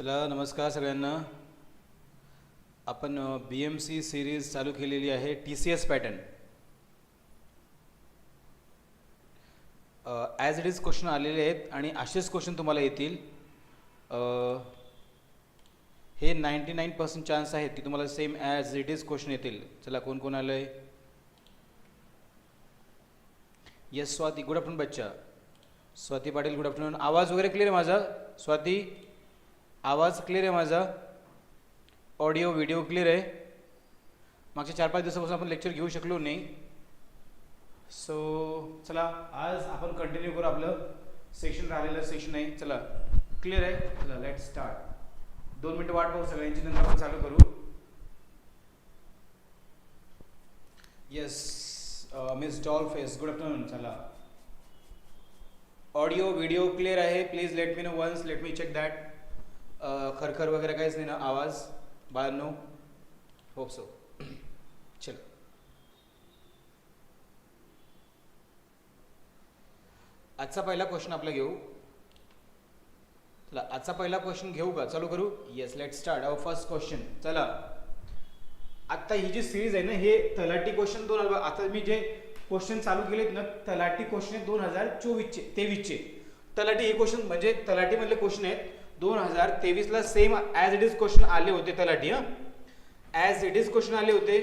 चला नमस्कार सगळ्यांना. आपण BMC सिरीज चालू केलेली आहे TCS pattern. As it is question आलेले आहेत आणि असेच क्वेश्चन तुम्हाला येतील. हे 99% चान्स आहेत की तुम्हाला same as it is question येतील. चला कोण कोण आलं आहे? येस स्वाती, गुड आफ्टरनून बच्चा. Swati Patil, good afternoon. आवाज वगैरे क्लिअर आहे माझा? स्वाती, आवाज क्लिअर आहे माझा? ऑडिओ व्हिडिओ क्लिअर आहे? मागच्या 4-5 दिवसापासून आपण लेक्चर घेऊ शकलो नाही. सो चला आज आपण कंटिन्यू करू. आपलं सेशन राहिलेलं सेशन आहे. चला क्लिअर आहे? चला लेट स्टार्ट. 2 मिनिटं वाट पाहू सगळ्यांची, नंतर आपण चालू करू. येस मिस डॉल्फेस, गुड आफ्टरनून. चला ऑडिओ व्हिडिओ क्लिअर आहे? Please let me know once, let me check that. खरखर वगैरे काहीच नाही ना आवाज बाळांनो? Hope so. चल आजचा पहिला क्वेश्चन आपला घेऊ. चला आजचा पहिला क्वेश्चन घेऊ का? चालू करू. Yes let start our first question. चला आता ही जी सिरीज आहे ना, हे तलाठी क्वेश्चन 2 आता मी जे क्वेश्चन चालू केलेत ना, तलाठी क्वेश्चन आहे 2024चे 23चे. तलाठी हे क्वेश्चन म्हणजे तलाठी मधले क्वेश्चन आहेत 2023ला same as it is question आले होते. तलाठी ॲज इट इज क्वेश्चन आले होते.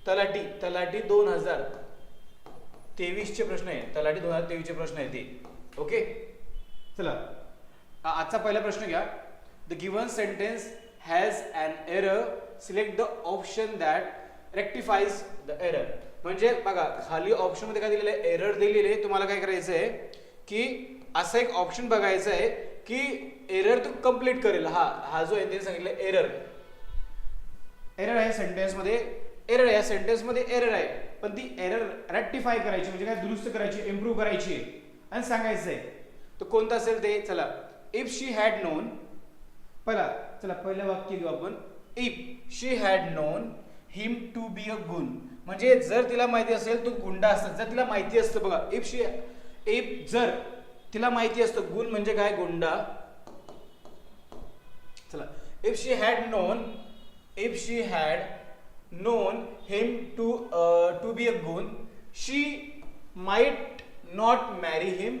तलाठी 2023चे प्रश्न आहे. तलाठी 2023चे प्रश्न आहे ते. ओके चला आजचा पहिला प्रश्न घ्या. The given sentence has an error, select the option that rectifies the error. म्हणजे बघा खाली ऑप्शन मध्ये काय दिलेलं आहे? एरर दिलेले आहे. तुम्हाला काय करायचं आहे की असं एक ऑप्शन बघायचं आहे की एरर तो कंप्लीट करेल. हा जो आहे ते सांगितलं एरर आहे सेंटेन्स मध्ये. एरर आहे सेंटेन्स मध्ये, एरर आहे पण ती एरर रेक्टिफाय करायची म्हणजे काय? दुरुस्त करायची, इम्प्रूव्ह करायची आणि सांगायचं आहे. तर कोणतं असेल ते? चला इफ शी हॅड नोन. पहिलं वाक्य घेऊ आपण. If she had known him to be a goon. म्हणजे जर तिला माहिती असेल तो गुंडा असतात. जर तिला माहिती असतं बघा, इफ जर तिला माहिती असतं गुण म्हणजे काय? गुंडा. चला if she had known him to be a goon, she might not मॅरी हिम.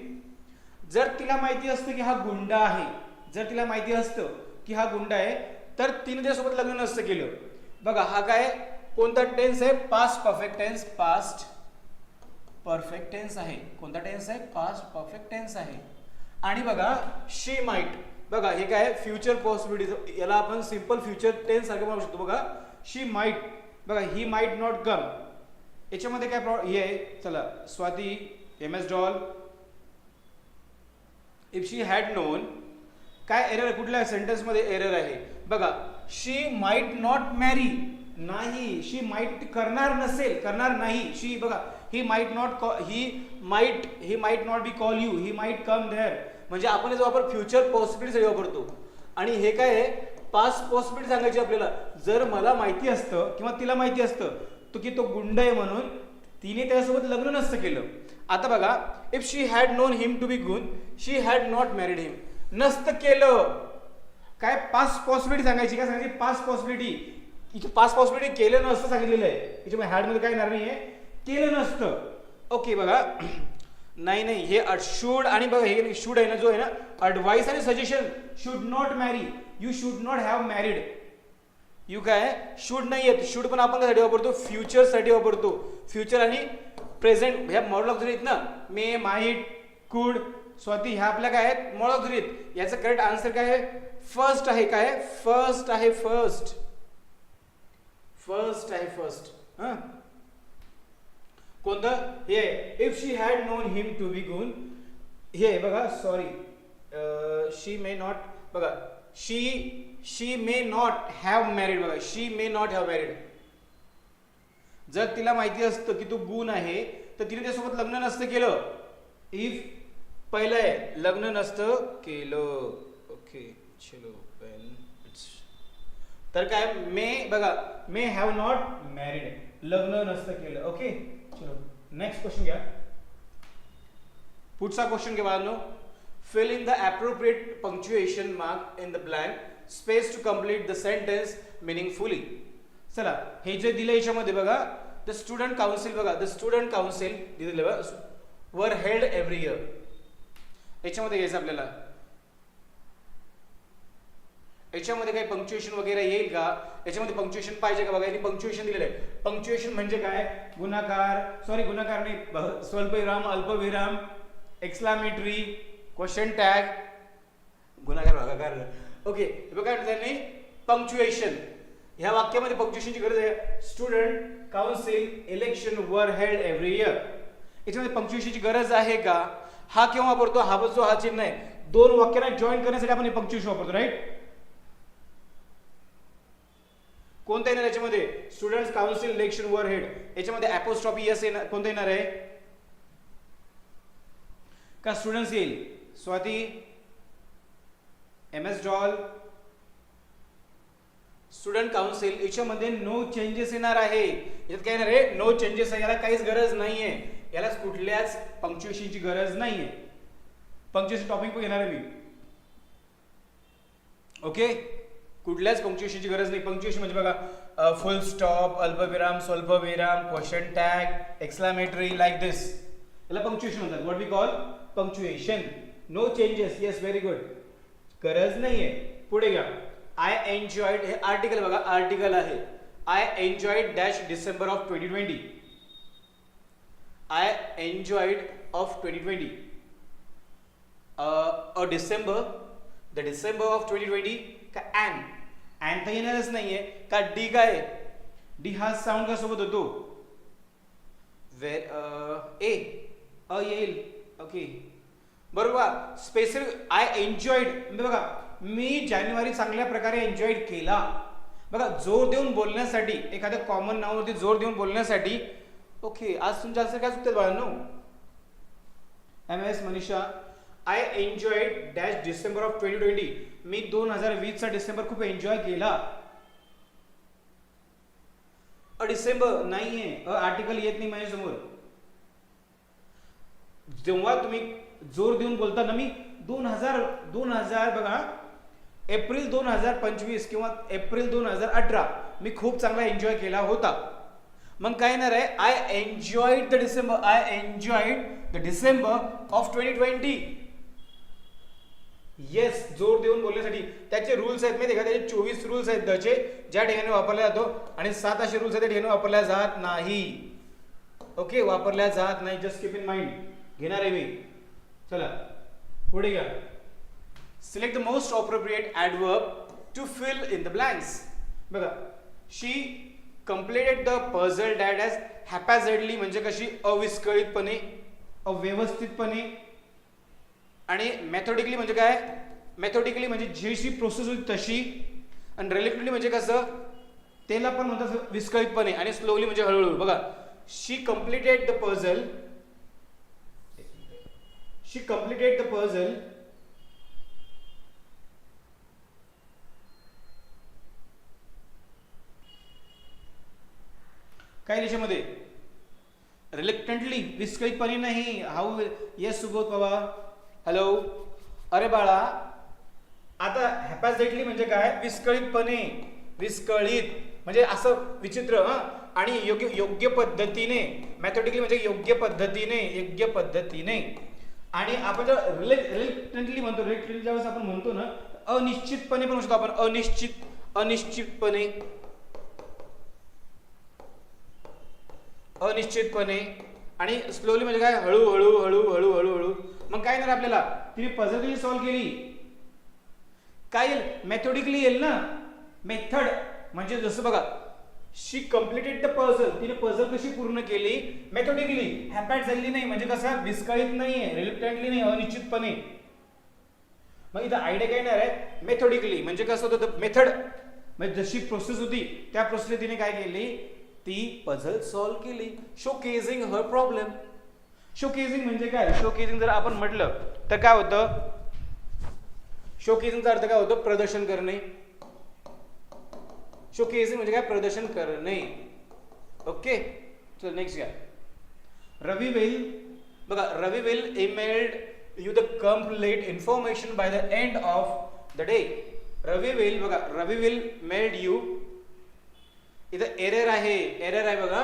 जर तिला माहिती असतं की हा गुंडा आहे, जर तिला माहिती असतं की हा गुंडा आहे, तर तिने त्यासोबत लग्न नसतं केलं. बघा हा काय कोणता टेन्स आहे? Past perfect tense. Past perfect tense आहे. कोणता टेन्स आहे? पास्ट परफेक्ट टेन्स आहे. आणि बघा शी माइट, बघा हे काय? Future possibility. याला आपण सिंपल फ्युचर टेन्स सारखं म्हणू शकतो. बघा शी माइट, बघा ही माइट नॉट कम. याच्यामध्ये काय हे आहे? चला Swati, MS doll. If she had non, काय एरर? कुठल्या सेंटेन्स मध्ये एरर आहे? बघा शी माइट नॉट मॅरी. नाही, शी माइट करणार नसेल, करणार नाही. शी बघा he might not be call you, he might come there. म्हणजे आपण याचा वापर फ्युचर पॉसिबिलिटी वापरतो. आणि हे काय आहे? पास्ट पॉसिबिलिटी सांगायची आपल्याला. जर मला माहिती असतं किंवा तिला माहिती असतं तो की तो गुंड आहे म्हणून तिने त्यासोबत लग्न नसतं केलं. आता बघा if she had known him to be good, she had not married him. नसतं केलं. काय? पास्ट पॉसिबिलिटी सांगायची. काय सांगायची? Past possibility. इथे पास्ट पॉसिबिलिटी केलं नसतं सांगितलेलं आहे. याच्यामध्ये हॅड मध्ये काय येणार नाहीये? केलं नसतं. ओके बघा नाही हे शूड आणि बघा हे शूड आहे ना, जो आहे ना ॲडवाइस आणि सजेशन. शुड नॉट मॅरी, you should not have married. You काय? शुड नाही येत. शुड पण आपण कशासाठी वापरतो? फ्युचर साठी वापरतो. फ्युचर आणि प्रेझेंट ह्या मॉडल ऑफ आहेत ना, मे, माइट, कुड. स्वाती ह्या आपल्या काय आहेत? मॉडल ऑफ आहेत. याचं करेक्ट आन्सर काय आहे? फर्स्ट आहे. काय? फर्स्ट आहे. फर्स्ट आहे. फर्स्ट कोणतं? हे if she had known him to be good. हे बघा सॉरी शी मे नॉट, बघा she may not have married. बघा she may not have married. जर तिला माहिती असतं की तो गुण आहे तर तिने त्यासोबत लग्न नसतं केलं. इफ पहिलं आहे लग्न नसतं केलं. ओके चलो तर काय? मे बघा मे हॅव नॉट मॅरिड, लग्न नसतं केलं. ओके चलो नेक्स्ट क्वेश्चन घ्या. पुढचा क्वेश्चन घ्या बाळांनो. fill in the appropriate punctuation mark in the blank space to complete the sentence meaningfully. चला हे जे दिलं याच्यामध्ये बघा द स्टुडंट काउन्सिल बघा द स्टुडंट काउन्सिल दिलं वर हेल्ड एव्हरी इयर. याच्यामध्ये घ्यायचं आपल्याला याच्यामध्ये काही पंक्च्युएशन वगैरे येईल का याच्यामध्ये पंक्च्युएशन पाहिजे का बघा. यांनी पंक्च्युएशन दिलेलं आहे. पंक्च्युएशन म्हणजे काय गुणाकार गुणाकार नाही स्वल्पविराम अल्पविराम एक्सक्लामेटरी क्वेश्चन टॅग गुणाकार भागाकार. ओके बघा त्यांनी पंक्च्युएशन ह्या वाक्यामध्ये पंक्च्युएशनची गरज आहे. Student council election were held every year याच्यामध्ये पंक्च्युएशनची गरज आहे का. हा केव्हा वापरतो हा जो हा चिन्ह आहे दोन वाक्यांना जॉईन करण्यासाठी आपण पंक्च्युएशन वापरतो राईट. कोणता येणार याच्यामध्ये स्टुडंट्स काउन्सिल इलेक्शन वर हेड याच्यामध्ये अपोस्ट्रॉफी एस येणार कोणता येणार आहे का स्टुडंट्स येईल. स्वाती एम एस डॉल स्टुडंट काउन्सिल याच्यामध्ये नो चेंजेस येणार आहे. याच्यात काय येणार आहे नो चेंजेस आहे. याला काहीच गरज नाहीये. याला कुठल्याच पंक्च्युएशनची गरज नाहीये. पंक्च्युएशन टॉपिक पण घेणार आहे मी. ओके कुठल्याच पंक्च्युएशनची गरज नाही. पंक्च्युएशन म्हणजे बघा फुल स्टॉप अल्पविराम स्वल्पविराम question tag exclamatory like this याला पंक्च्युएशन म्हणतात. What we call punctuation. No changes yes very good गरज नाहीये. पुढे घ्या आय एन्जॉयड हे आर्टिकल बघा आर्टिकल आहे. I enjoyed dash December of 2020 I enjoyed of 2020 December the December of 2020 का ॲन तर येणारच नाहीये का डी काय डी हा साऊंड का सोबत होतो ए येईल. ओके बरोबर स्पेसिफिक आय एन्जॉयड बघा मी जानेवारी चांगल्या प्रकारे एन्जॉयड केला. बघा जोर देऊन बोलण्यासाठी एखाद्या कॉमन नावावरती जोर देऊन बोलण्यासाठी ओके आज तुमच्या असं काय चुकतात बाळांनो. M S Manisha I enjoyed dash December of 2020 मी 2020 चा डिसेंबर खूप एन्जॉय केला. डिसेंबर नाहीये आर्टिकल येत नाही माझ्या समोर. जेव्हा तुम्ही जोर देऊन बोलता ना मी 2000 बघा एप्रिल 2025 किंवा एप्रिल 2018 मी खूप चांगला एन्जॉय केला होता. मग काय येणार आहे I enjoyed the December I enjoyed the December of 2020. Yes जोर देऊन बोलण्यासाठी त्याचे रूल्स आहेत माहिती का त्याचे 24 रूल्स आहेत त्याचे ज्या ठिकाणी वापरला जातो आणि 7 असे रूल्स आहेत त्या ठिकाणी वापरल्या जात नाही. ओके वापरल्या जात नाही जस्ट कीप इन माइंड घेणार आहे मी. चला पुढे घ्या select the most appropriate adverb to fill in the blanks. बघा she completed the puzzle that as haphazardly म्हणजे कशी अविस्कळीतपणे अव्यवस्थितपणे. आणि मेथोडिकली म्हणजे काय मेथोडिकली म्हणजे जशी प्रोसेस होती तशी. आणि रिलेटिव्हली म्हणजे कसं त्याला पण म्हणतात विस्कळीतपणे. आणि स्लोली म्हणजे हळूहळू. बघा she completed the puzzle she completed the puzzle काय देशामध्ये रिलेक्टंटली विस्कळीतपणे नाही. हाऊ येस सुबोध बाबा हॅलो अरे बाळा आता हॅपॅझेटली म्हणजे काय विस्कळीतपणे विस्कळीत म्हणजे असं विचित्र आणि योग्य पद्धतीने मेथोडिकली म्हणजे योग्य पद्धतीने. आणि आपण जर रिलेक्टंटली म्हणतो रिलेक्टंटली ज्यावेळेस आपण म्हणतो ना अनिश्चितपणे पण म्हणतो आपण अनिश्चितपणे. आणि स्लोली म्हणजे काय हळू. मग काय येणार आपल्याला तिने पझल सॉल्व्ह केली काय येईल मेथोडिकली येईल ना. मेथड म्हणजे जसं बघा शी कंप्लीटेड द पझल तिने पझल कशी पूर्ण केली मेथोडिकली. हॅपॅट झाली नाही म्हणजे कसं विस्कळीत नाहीये रिलेक्टंटली नाही अनिश्चितपणे. मग इथं आयडिया काय येणार आहे मेथोडिकली म्हणजे कसं होतं मेथड म्हणजे जशी प्रोसेस होती त्या प्रोसेसने तिने काय केली ती पझल सॉल्व्ह केली. शोकेजिंग हर प्रॉब्लेम. शोकेजिंग म्हणजे काय शोकेजिंग जर आपण म्हटलं तर काय होतं शोकेजिंगचा अर्थ काय होतं प्रदर्शन करणे. शोकेजिंग म्हणजे काय प्रदर्शन करणे. ओके चल नेक्स्ट घ्या रवी विल बघा Ravi will emailed you the complete information by the end of the day. Ravi will बघा, रवी will mailed you. इथं एरर आहे बघा,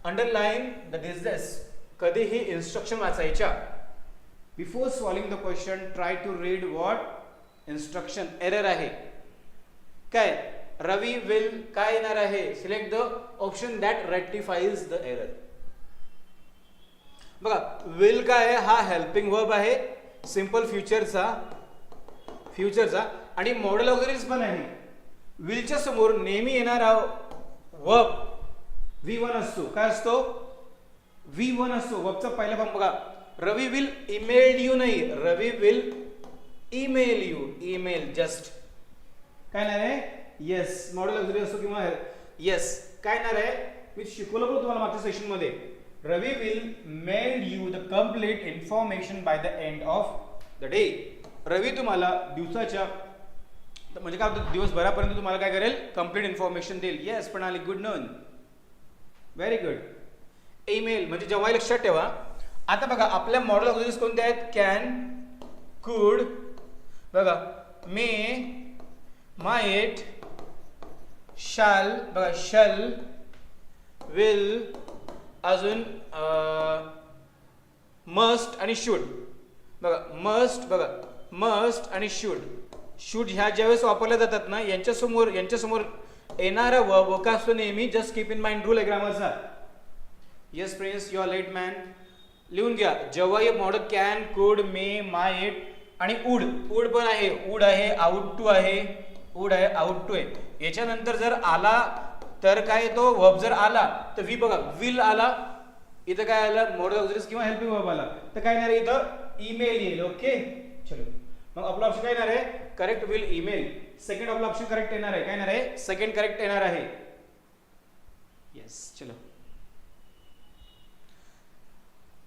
अंडरलाईन द दिस. कधीही इन्स्ट्रक्शन वाचायच्या. Before solving the question try to read what instruction. Error आहे काय, Ravi will काय येणार आहे, select the option that rectifies the error. बघा विल काय आहे, हा हेल्पिंग वर्ब आहे सिंपल फ्युचरचा आणि मॉडेल ऑक्झिलरीज पण आहे. विलच्या समोर नेहमी येणारा वर्ब V1 असतो. काय असतो, V1 असतो. वर्बचा पहिला फॉर्म बघा, रवी विल ईमेल यू नाही, Ravi will email you. Email just काय नाही आहे, येस मॉडेल ऑक्झिलरी असतो किंवा येस काय नाही आहे. मी शिकवलं पण तुम्हाला मागच्या सेशन मध्ये. Ravi will mail you the complete information by the end of the day. Ravi तुम्हाला दिवसाच्या म्हणजे काय होतं, दिवसभरापर्यंत तुम्हाला काय करेल, कंप्लीट इन्फॉर्मेशन देईल. Yes Pranali, good known, very good. Email म्हणजे जेव्हा लक्षात ठेवा. आता बघा आपल्या मॉडेल ऑक्झिलरीज कोणत्या आहेत, कॅन, कुड, बघा मे, माइट, शाल, बघा शल, विल, अजून मस्ट आणि शुड. बघा मस्ट आणि शुड ह्या ज्यावेळेस वापरल्या जातात ना, यांच्यासमोर येणारा वर्ब का असतो नेहमी. Just keep in mind rule आहे ग्रामरचा. Yes Prince, you are late man. लिहून घ्या. जेव्हा हे मॉडेल कॅन, कुड, मे, माइट आणि उड पण आहे, उड आहे, आउट टू आहे, याच्यानंतर जर आला तर काय, तो वर्ब जर आला तर वी बघा विल आला, इथं काय आलं मॉडेल ऑक्झिलरीज किंवा हेल्पिंग वर्ब आला तर काय येणार आहे, इथं ईमेल येईल. ओके चलो, मग आपला ऑप्शन काय येणार आहे, करेक्ट विल ईमेल. सेकंड आपला ऑप्शन करेक्ट येणार आहे, काय येणार आहे, सेकंड करेक्ट येणार आहे. येस चलो,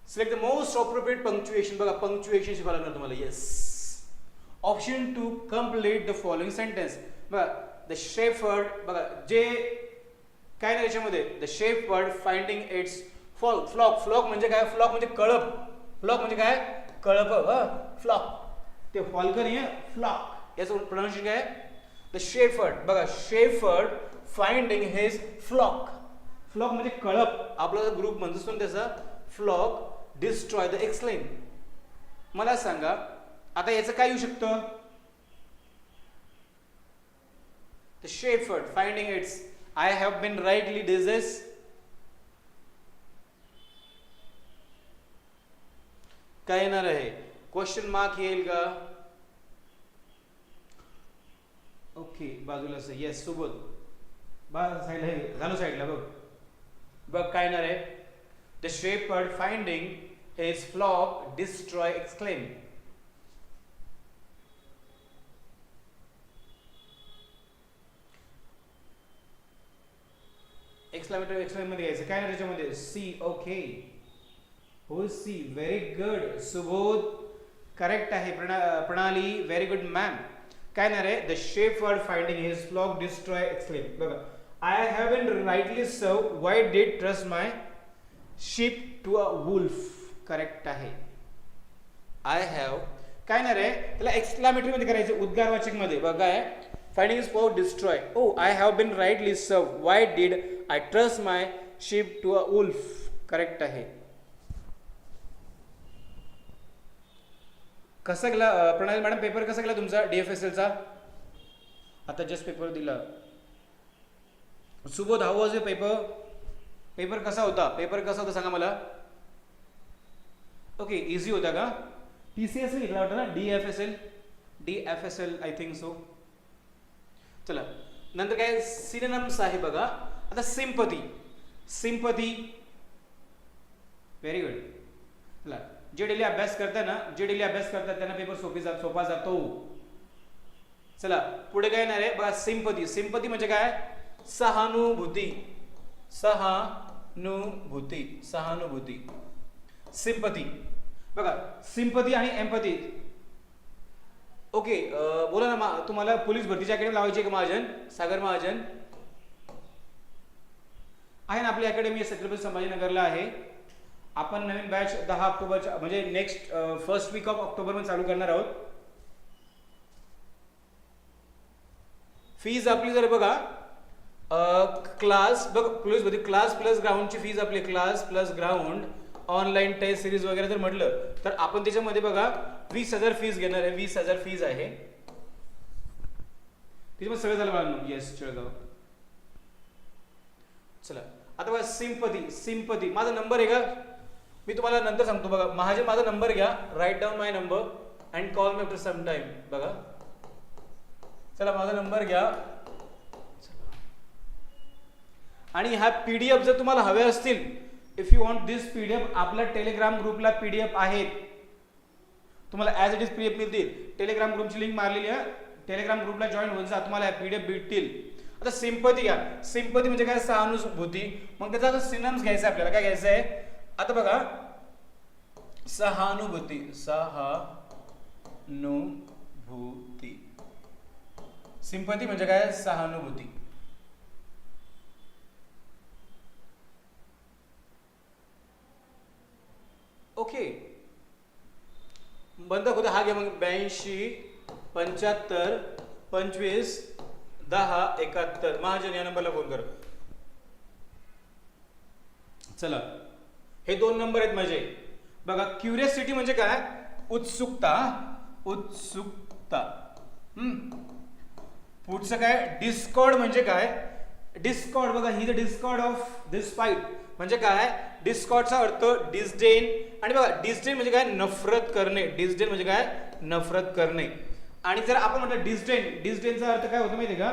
select the most appropriate punctuation. बघा पंक्च्युएशन शिकायला लागणार तुम्हाला. Yes, option to complete the following sentence. बघा द शेफर्ड, बघा जे काय नाही याच्यामध्ये, the shepherd finding its flock म्हणजे काय, फ्लॉक म्हणजे कळप. फ्लॉक म्हणजे काय, कळप. फ्लॉक ते फॉल्कन आहे, फ्लॉक याचं प्रोनाउन्सिएशन काय, द शेफर्ड. बघा shepherd finding his flock. Flock म्हणजे कळप. आपला ग्रुप म्हणतो त्याचा फ्लॉक. Destroy the explain. मला सांगा आता याचं काय येऊ शकतं, the shepherd finding its, I have been rightly डिझेस. काय येणार आहे, क्वेश्चन मार्क येईल का. ओके बाजूला येस सुबोध साईडला झालो, साईडला बघ काय येणार आहे, the shepherd finding his flock destroy exclaim. Exclamatory मध्ये घ्यायचं. काय नाही त्याच्यामध्ये, सी. ओके हो C, very good Subodh, correct आहे. Pranali, very good ma'am. काय नाही रे, the shepherd finding his flock destroy exclaim. बघा I have been rightly served, why did trust my sheep to a wolf. Correct आहे. आय हॅव काय नाही रे, त्याला एक्सक्लेमेटरी मध्ये करायचं, उद्गारवाचक मध्ये. बघा finding his flock destroy. Oh I have been rightly served, why did I trust my sheep to a wolf. Correct आहे. कसा गेला प्रणाली मॅडम पेपर, कसा गेला तुमचा DFSLचा. आता जस्ट पेपर दिला. Subodh, how was your paper. Paper कसा होता सांगा मला. ओके इझी होता का. TCS घेतला होता ना, DFSL आय थिंक सो. चला नंतर काय सिनोनिम्स आहे बघा. आता सिंपथी व्हेरी गुड. चला जे डेली अभ्यास करतात त्यांना पेपर सोपा जातो. चला पुढे काय येणार आहे बघा, सिंपथी म्हणजे काय, सहानुभूती. सिंपथी बघा, सिंपथी आणि एम्पथी. ओके बोला ना, तुम्हाला पोलीस भरतीची अकॅडमी लावायची का महाजन, सागर महाजन आहे ना आपली अकॅडमी, छत्रपती संभाजीनगरला आहे. आपण नवीन बॅच 10 ऑक्टोबरच्या म्हणजे next first week of October मध्ये चालू करणार आहोत. फीज आपली जर बघा क्लास बघ प्लस मध्ये क्लास प्लस ग्राउंडची फीज आपली class plus ground online test series वगैरे जर म्हटलं तर आपण त्याच्यामध्ये बघा 20,000 फीज घेणार आहे. 20,000 फीज आहे. त्याच्यामध्ये सगळं झालं बाळांनो. येस चळगाव. चला आता बघा सिंपथी माझा नंबर आहे का मी तुम्हाला नंतर सांगतो. बघा माझा नंबर घ्या. Write down my number and call me after some time. बघा चला माझा नंबर घ्या. आणि हा पीडीएफ जर तुम्हाला हवे असतील if you want this PDF आपल्या टेलिग्राम ग्रुपला पीडीएफ आहेत. तुम्हाला ऍज इट इज पीडीएफ मिळतील. टेलिग्राम ग्रुपची लिंक मारलेली आहे. टेलिग्राम ग्रुपला जॉईन होऊन जा तुम्हाला पीडीएफ भेटतील. आता सिंपथी घ्या. सिंपथी म्हणजे काय सहानुभूती. मग त्याचा सिनॉनिम्स घ्यायचा आपल्याला. काय घ्यायचं आहे आता बघा सहानुभूती. सहानुभूती सिंपथी म्हणजे काय सहानुभूती. ओके बंद होते. हा घ्या मग 82 75 25 10 71 महाजन या नंबरला फोन कर. चला हे 2 नंबर आहेत माझे. बघा क्युरियोसिटी म्हणजे काय उत्सुकता. पुढचं काय डिस्कॉर्ड म्हणजे काय डिस्कॉर्ड. बघा ही the discord of this fight म्हणजे काय डिस्कॉर्डचा अर्थ डिस्डेन. आणि बघा डिस्डेन म्हणजे काय नफरत करणे. डिस्डेन म्हणजे काय नफरत करणे. आणि जर आपण म्हटलं डिस्डेनचा अर्थ काय होतो माहिती का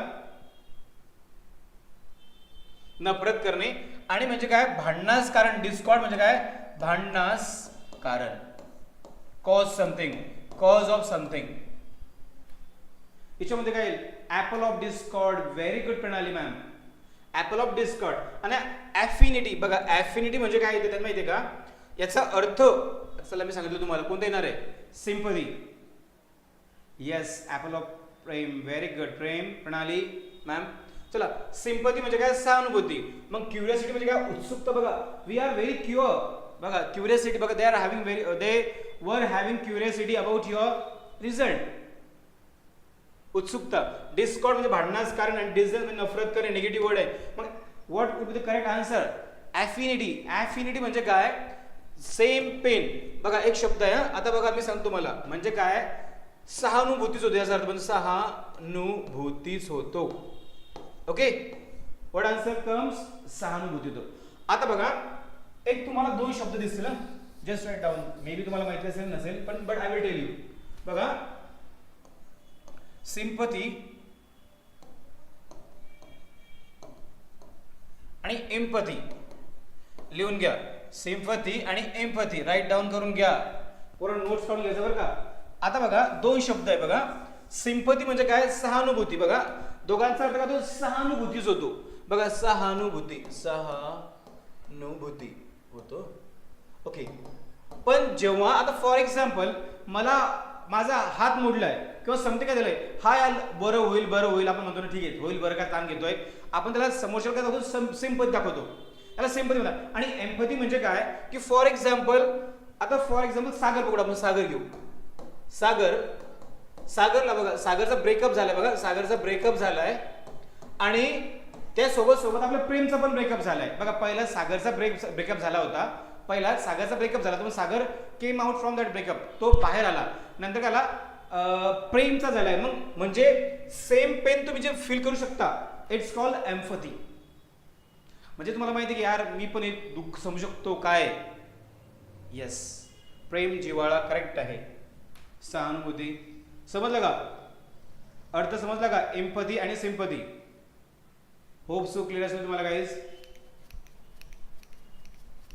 नफरत करणे. आणि म्हणजे काय भांडणास कारण. डिस्कॉर्ड म्हणजे काय भांडणास कारण. Cause of something. याच्यामध्ये काय apple of Discord. Very good Pranali ma'am. Apple of Discord. आणि ॲफिनिटी. बघा ॲफिनिटी म्हणजे काय येते माहितीये का याचा अर्थ चला मी सांगितलं तुम्हाला कोणतं येणार आहे sympathy. Yes apple of Prem. Very good Prem Pranali ma'am. चला सिंपथी म्हणजे काय सहानुभूती. मग क्युरियोसिटी म्हणजे काय उत्सुकता. बघा वी आर व्हेरी क्युअर. बघा क्युरियोसिटी बघा दे वर having curiosity about your result. उत्सुकता. डिस्कॉर्ड म्हणजे भांडणास कारण आणि डिझल म्हणजे नफरत करणे निगेटिव्ह वर्ड आहे. मग what would be the correct answer affinity म्हणजे काय सेम पेन. बघा एक शब्द आहे आता बघा मी सांगतो मला म्हणजे काय सहानुभूतीच होतो याचा अर्थ म्हणजे सहानुभूतीच होतो. ओके व्हॉट आन्सर कम्स सहानुभूती होतो. आता बघा एक तुम्हाला 2 शब्द दिसतील just write down. Maybe तुम्हाला माहिती असेल नसेल पण but I will tell you. बघा सिंपथी आणि एम्पथी लिहून घ्या. सिंपथी आणि एम्पथी राईट डाऊन करून घ्या. पूर्ण नोट्स काढून घ्यायचं बरं का. आता बघा 2 शब्द आहे. बघा सिंपथी म्हणजे काय सहानुभूती. बघा दोघांचा अर्थ काय तो सहानुभूतीच होतो. बघा सहानुभूती होतो. ओके पण जेव्हा आता फॉर एक्झाम्पल मला माझा हात मोडलाय किंवा समथिंग काय झालंय हा यार बरं होईल आपण म्हणतो ना ठीक आहे होईल बरं काय ताण घेतोय आपण त्याला समोरच्या काय दाखवतो सिंपथी दाखवतो. याला सिंपथी म्हणतात. आणि एम्पथी म्हणजे काय की फॉर एक्झाम्पल सागर पकडू आपण. सागर घेऊ. सागरला बघा सागरचा ब्रेकअप झालाय. बघा सागरचा ब्रेकअप झालाय आणि त्या सोबत आपल्या प्रेमचा पण ब्रेकअप झालाय. बघा पहिला सागरचा ब्रेकअप झाला होता. पहिला सागरचा ब्रेकअप झाला तर Sagar came out from that breakup. तो बाहेर आला. नंतर त्याला प्रेमचा झालाय. मग म्हणजे सेम पेन तुम्ही जे फील करू शकता इट्स कॉल्ड एम्पथी. म्हणजे तुम्हाला माहिती की यार मी पण एक दुःख समजू शकतो काय. येस प्रेम जिव्हाळा करेक्ट आहे. सहानुभूती समजलं का अर्थ समजला का एम्पथी आणि सिंपथी. होप सो क्लिअर असेल तुम्हाला गाईज.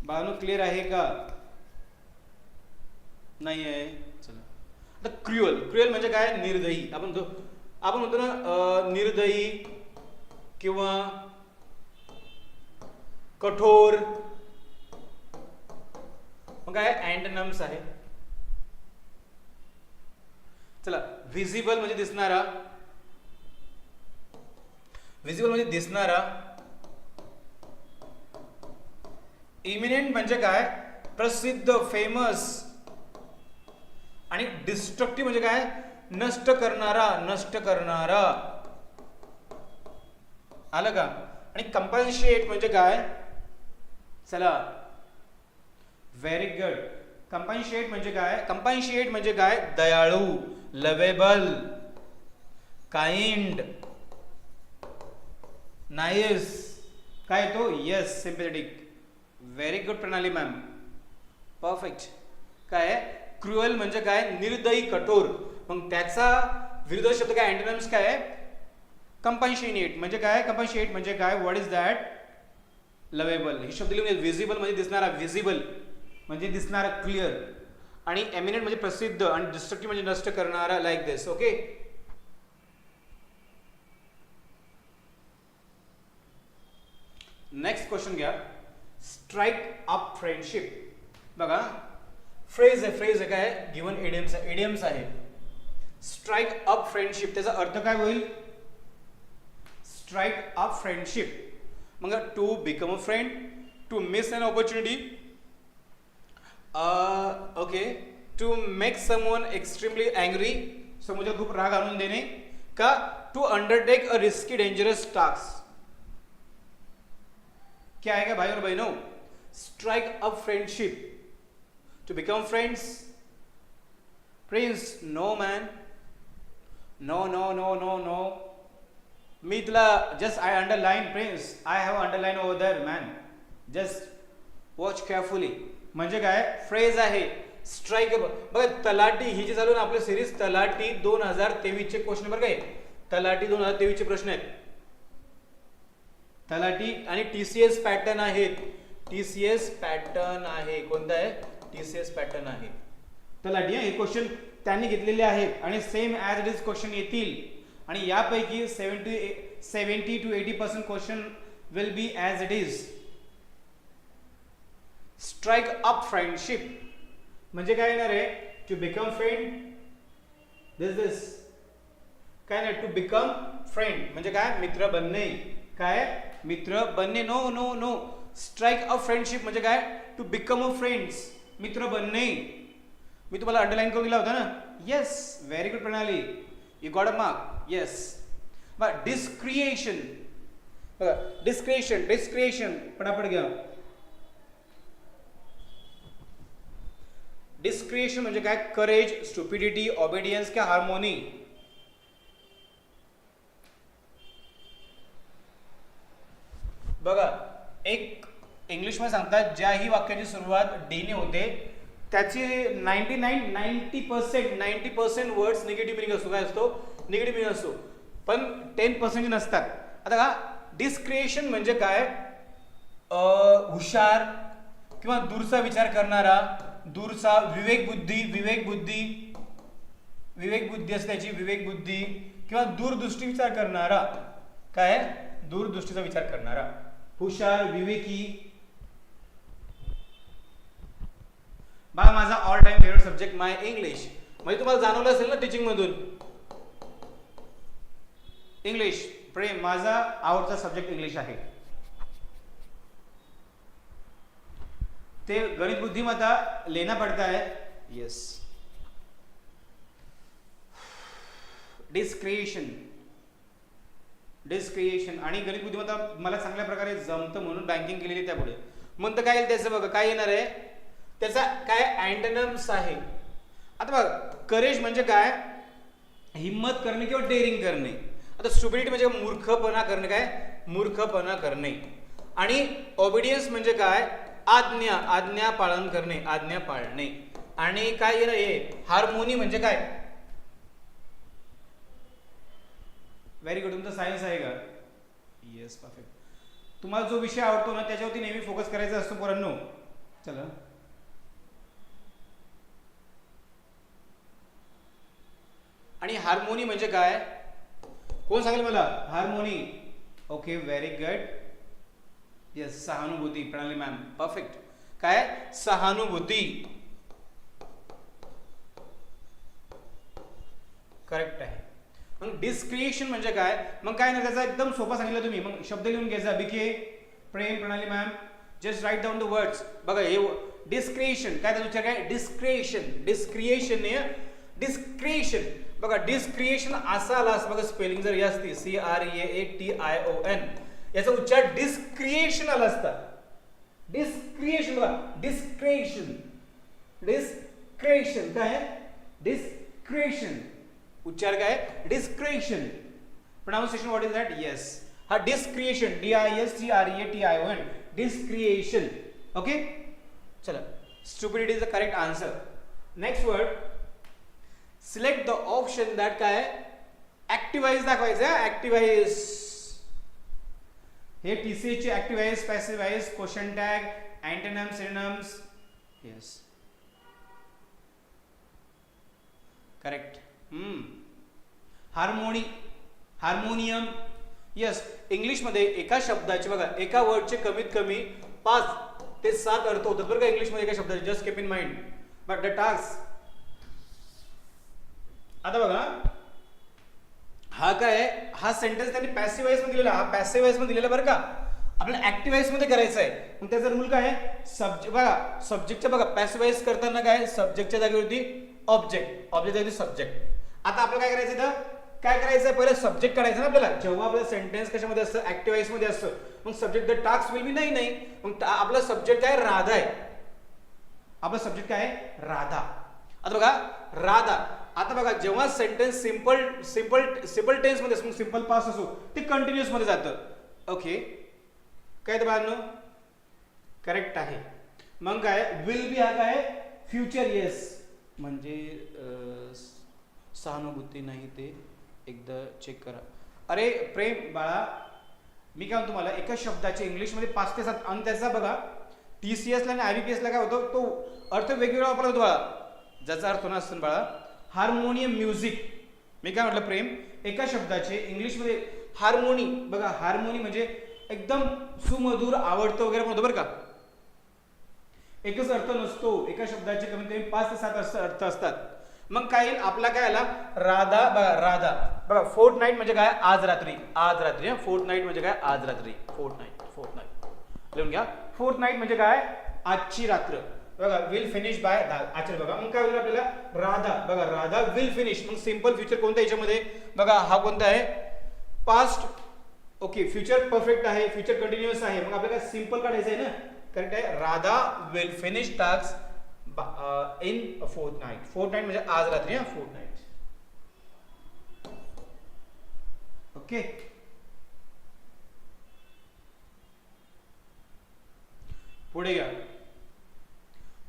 बाळांनो क्लिअर आहे का नाही आहे. चला आता क्रुअल म्हणजे काय निर्दयी. आपण म्हणतो ना निर्दयी किंवा कठोर. मग काय अँटोनिम्स आहे. चला व्हिजिबल म्हणजे दिसणारा. इमिनेंट म्हणजे काय प्रसिद्ध, फेमस. आणि डिस्ट्रक्टिव्ह म्हणजे काय? नष्ट करणारा, नष्ट करणारा. आलं का? आणि कंपन्शिएट म्हणजे काय? चला, व्हेरी गुड. कंपन्शिएट म्हणजे काय? कंपन्शिएट म्हणजे काय? दयाळू, लवेबल, काइंड, नाइस. काय तो? Yes, sympathetic. Very good Pranali ma'am, perfect. काय? क्रुअल म्हणजे काय? निर्दयी, कठोर. मग त्याचा विरुद्ध शब्द काय? अँटोनिम्स काय आहे? कंपन्शिएट म्हणजे काय? कंपन्शिएट म्हणजे काय? What is that? लवेबल. हे शब्द लिहून, विजिबल म्हणजे दिसणारा, विजिबल म्हणजे दिसणारा, क्लिअर. आणि एमिनेंट म्हणजे प्रसिद्ध, आणि डिस्ट्रक्टिव्ह म्हणजे नष्ट करणारा, like this. Okay. Next question घ्या. Strike up friendship. बघा, फ्रेज आहे, फ्रेज आहे, काय? गिवन एडियम्स आहे, एडियम्स आहे. स्ट्राईक अप फ्रेंडशिप त्याचा अर्थ काय होईल? स्ट्राईक अप फ्रेंडशिप मग to become a friend, to miss an opportunity, okay, to make someone extremely angry, समोरच्या खूप राग आणून देणे, का to undertake a risky dangerous task. क्या है क्या भाई और बहनों? Strike up friendship, to become friends. Prince, no man, no no no no no. मी तुला just I underline, Prince, I have underline over there man, just watch carefully. म्हणजे काय? फ्रेज आहे स्ट्राईक. बघा, तलाठी ही जी चालू ना आपली सिरीज, तलाठी 2023 चे क्वेश्चन बरं काय? तलाठी 2023 चे प्रश्न आहेत. तलाठी आणि TCS पॅटर्न आहेत. TCS पॅटर्न आहे. कोणता आहे? TCS पॅटर्न आहे. तलाठी हे क्वेश्चन त्यांनी घेतलेले आहेत आणि same as it is question येतील. आणि यापैकी 70 to 80% question will be as it is. Strike up friendship म्हणजे काय येणार आहे? टू बिकम फ्रेंड, दिस काय नाही. टू बिकम फ्रेंड म्हणजे काय? मित्र बनणे. काय? मित्र बनणे. No no no. Strike up friendship म्हणजे काय? टू बिकम अ फ्रेंड्स, मित्र बनणे. मी तुम्हाला अंडरलाईन करून दिला होता ना? येस, व्हेरी गुड प्रणाली, you got a mark. Yes. But डिस्क्रिएशन, बघा, डिस्क्रिएशन, डिस्क्रिएशन पटापट घ्या. डिस्क्रिएशन म्हणजे काय? करेज, स्टुपिडिटी, ऑबिडियन्स किंवा हार्मोनी. बघा, एक इंग्लिशमध्ये सांगतात ज्याही वाक्याची सुरुवात डीने होते त्याची 90% वर्ड्स निगेटिव्ह मिनिंग असतो. काय असतो? निगेटिव्ह मिनिंग असतो. पण 10% नसतात. आता का डिस्क्रिएशन म्हणजे काय? हुशार किंवा दूरचा विचार करणारा, दूरचा, विवेक बुद्धी असते त्याची, विवेक बुद्धी किंवा दूरदृष्टी विचार करणारा. काय? दूरदृष्टीचा विचार करणारा, हुशार, विवेकी. बा, माझा ऑल टाइम फेवरेट सब्जेक्ट माय इंग्लिश. म्हणजे तुम्हाला जाणवलं असेल ना टीचिंग मधून. इंग्लिश, प्रेम, माझा आवडता सब्जेक्ट इंग्लिश आहे. ते गणित बुद्धिमत्ता लेना पड़ता है. यस. डिस्क्रिएशन आणि गणित बुद्धिमत्ता मला चांगल्या प्रकारे जमतं म्हणून बँकिंग केलेली त्यापुढे. मग तर काय येईल त्याचं? बघा काय येणार आहे त्याचा? काय? अँटोनिम्स आहे. आता बघा, करेज म्हणजे काय? हिम्मत करणे किंवा डेअरिंग करणे. आता स्टुपिडिटी म्हणजे मूर्खपणा करणे. काय? मूर्खपणा करणे. आणि ओबिडियन्स म्हणजे काय? आज्ञा पालन करणे, आज्ञा पाळणे. आणि काय येणार हे? हार्मोनी म्हणजे काय? Very good. तुमचं सायन्स आहे का? Yes, perfect. तुम्हाला जो विषय आवडतो ना त्याच्यावरती नेहमी फोकस करायचा असतो पोरांनो. चला, आणि हार्मोनी म्हणजे काय? कोण सांगेल मला? Harmony. Okay, very good. Yes, सहानुभूती, प्रणाली मॅम, परफेक्ट. काय? सहानुभूती, करेक्ट आहे. मग डिस्क्रिएशन म्हणजे काय? मग काय ना त्याचा एकदम सोपा सांगितलं तुम्ही. मग शब्द लिहून घ्यायचा. बीके, Prem, Pranali ma'am, just write down the words. बघा, डिस्क्रिएशन. काय त्याचा उच्चार काय? डिस्क्रिएशन. डिस्क्रिएशन नाही, डिस्क्रिएशन. बघा डिस्क्रिएशन असा आला असं बघा, स्पेलिंग जर या असती CREATION, याचा उच्चार डिस्क्रिएशन आला असता. डिस्क्रिएशन बघा, डिस्क्रिएशन. डिस्क्रिएशन काय? डिस्क्रिएशन. उच्चार काय? Discretion. Pronunciation what is that? Yes, हा डिस्क्रिएशन, DISCREATION, डिस्क्रिएशन. ओके, चला, stupidity is the correct answer. Next word, select the option that काय? ऍक्टिव्हाइज दाखवायचं. ऍक्टिव्हाइज हे TCH चे active voice, passive voice, question tag, antonyms, synonyms. Yes, correct. Harmonium. Yes, English मध्ये एका शब्दाचे बघा, एका वर्डचे कमीत कमी 5 ते 7 अर्थ होतात बरं का इंग्लिश मध्ये एका शब्दाचे. Just keep in mind. But the task, आता बघा हा काय आहे, हा सेंटेन्स त्यांनी पॅसिव्ह वॉइस मध्ये दिलेला, हा पॅसिव्ह वॉइस मध्ये दिलेला बरं का. आपल्याला ऍक्टिव्ह वॉइस मध्ये करायचं आहे. मग त्याचा रूल काय आहे? सब्जेक्ट बघा, सब्जेक्टच्या बघा पॅसिव्ह वॉइस करताना काय, सब्जेक्टच्या जागेवरती ऑब्जेक्ट, ऑब्जेक्ट जागी सब्जेक्ट. आता आपल्याला काय करायचं इथं? काय करायचं आहे? पहिलं सब्जेक्ट करायचं ना आपल्याला. जेव्हा आपलं सेंटेन्स कशामध्ये असतं? ऍक्टिव्ह वॉइस मध्ये असतं. मग subject the task will be नाही. मग आपला सब्जेक्ट काय? राधा आहे. आपला सब्जेक्ट काय आहे? राधा. आता बघा राधा. आता बघा जेव्हा सेंटेन्स सिंपल टेन्स मध्ये असतो, सिंपल पास्ट असो, ते कंटिन्युअस मध्ये जातं. ओके, काय ते बाळांनो? करेक्ट आहे. मग काय? विल बी हा काय? फ्युचर. येस, म्हणजे सहानुभूती नाही, ते एकदा चेक करा. अरे प्रेम बाळा, मी काय म्हणतो तुम्हाला, एका शब्दाचे इंग्लिशमध्ये 5 ते 7 आणि त्याचा बघा TCS ला आणि IBPS ला काय होतं, तो अर्थ वेगवेगळा वापरला होतो बाळा, ज्याचा अर्थ नसतो बाळा. Harmonium, music. मी काय म्हटलं प्रेम, एका शब्दाचे इंग्लिशमध्ये हार्मोनी बघा, हार्मोनी म्हणजे एकदम सुमधुर, आवडतं वगैरे म्हणतो बरं का. एकच अर्थ नसतो, एका शब्दाचे कमीत कमी 5 ते 7 अर्थ असतात. मग काय आपला काय आला? राधा. बघा राधा, बघा फोर्थ नाईट म्हणजे काय? आज रात्री. आज रात्री. फोर्थ नाईट म्हणजे काय? आज रात्री. फोर्थ नाईट लिहून घ्या. फोर्थ नाईट म्हणजे काय? आजची रात्र. बघा विल फिनिश बाय आचर. बघा मग काय होईल आपल्याला? राधा. बघा राधा विल फिनिश. मग सिंपल फ्युचर कोणता याच्यामध्ये? बघा हा कोणता आहे? पास्ट. ओके, फ्युचर परफेक्ट आहे, फ्युचर कंटिन्युअस आहे. मग आपल्याला सिंपल काढायचं आहे ना. करेक्ट आहे. Radha will finish task in fourth night. Fourth night म्हणजे आज रात्री. Fourth night. ओके, पुढे घ्या.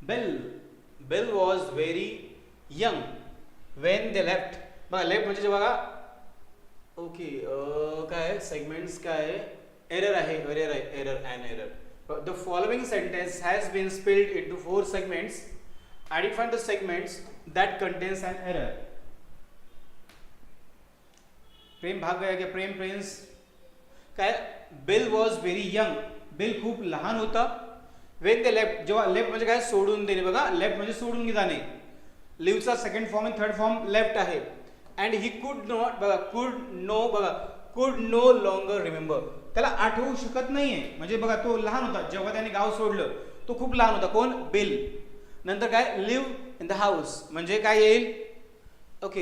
Bill was very young when they left. बघा लेफ्ट म्हणजे बघा. ओके, काय आहे? सेगमेंट्स काय आहे? एरर आहे. Error. The following sentence has been split into 4 segments. Identify the segments that contains an error. प्रेम भाग गया क्या? प्रेम प्रिंस. काय? Bill was very young. Bill खूप लहान होता. When they left, जेव्हा लेफ्ट म्हणजे काय? सोडून देणे. बघा लेफ्ट म्हणजे सोडून जाणे. लिव्हचा सेकंड फॉर्म आणि थर्ड फॉर्म लेफ्ट आहे. And he could not. बघा कुड नो लॉंगर रिमेंबर. त्याला आठवू शकत नाहीये. म्हणजे बघा तो लहान होता जेव्हा त्याने गाव सोडलं. तो खूप लहान होता. कोण? बिल. नंतर काय? लिव्ह इन द हाऊस म्हणजे काय येईल? Okay,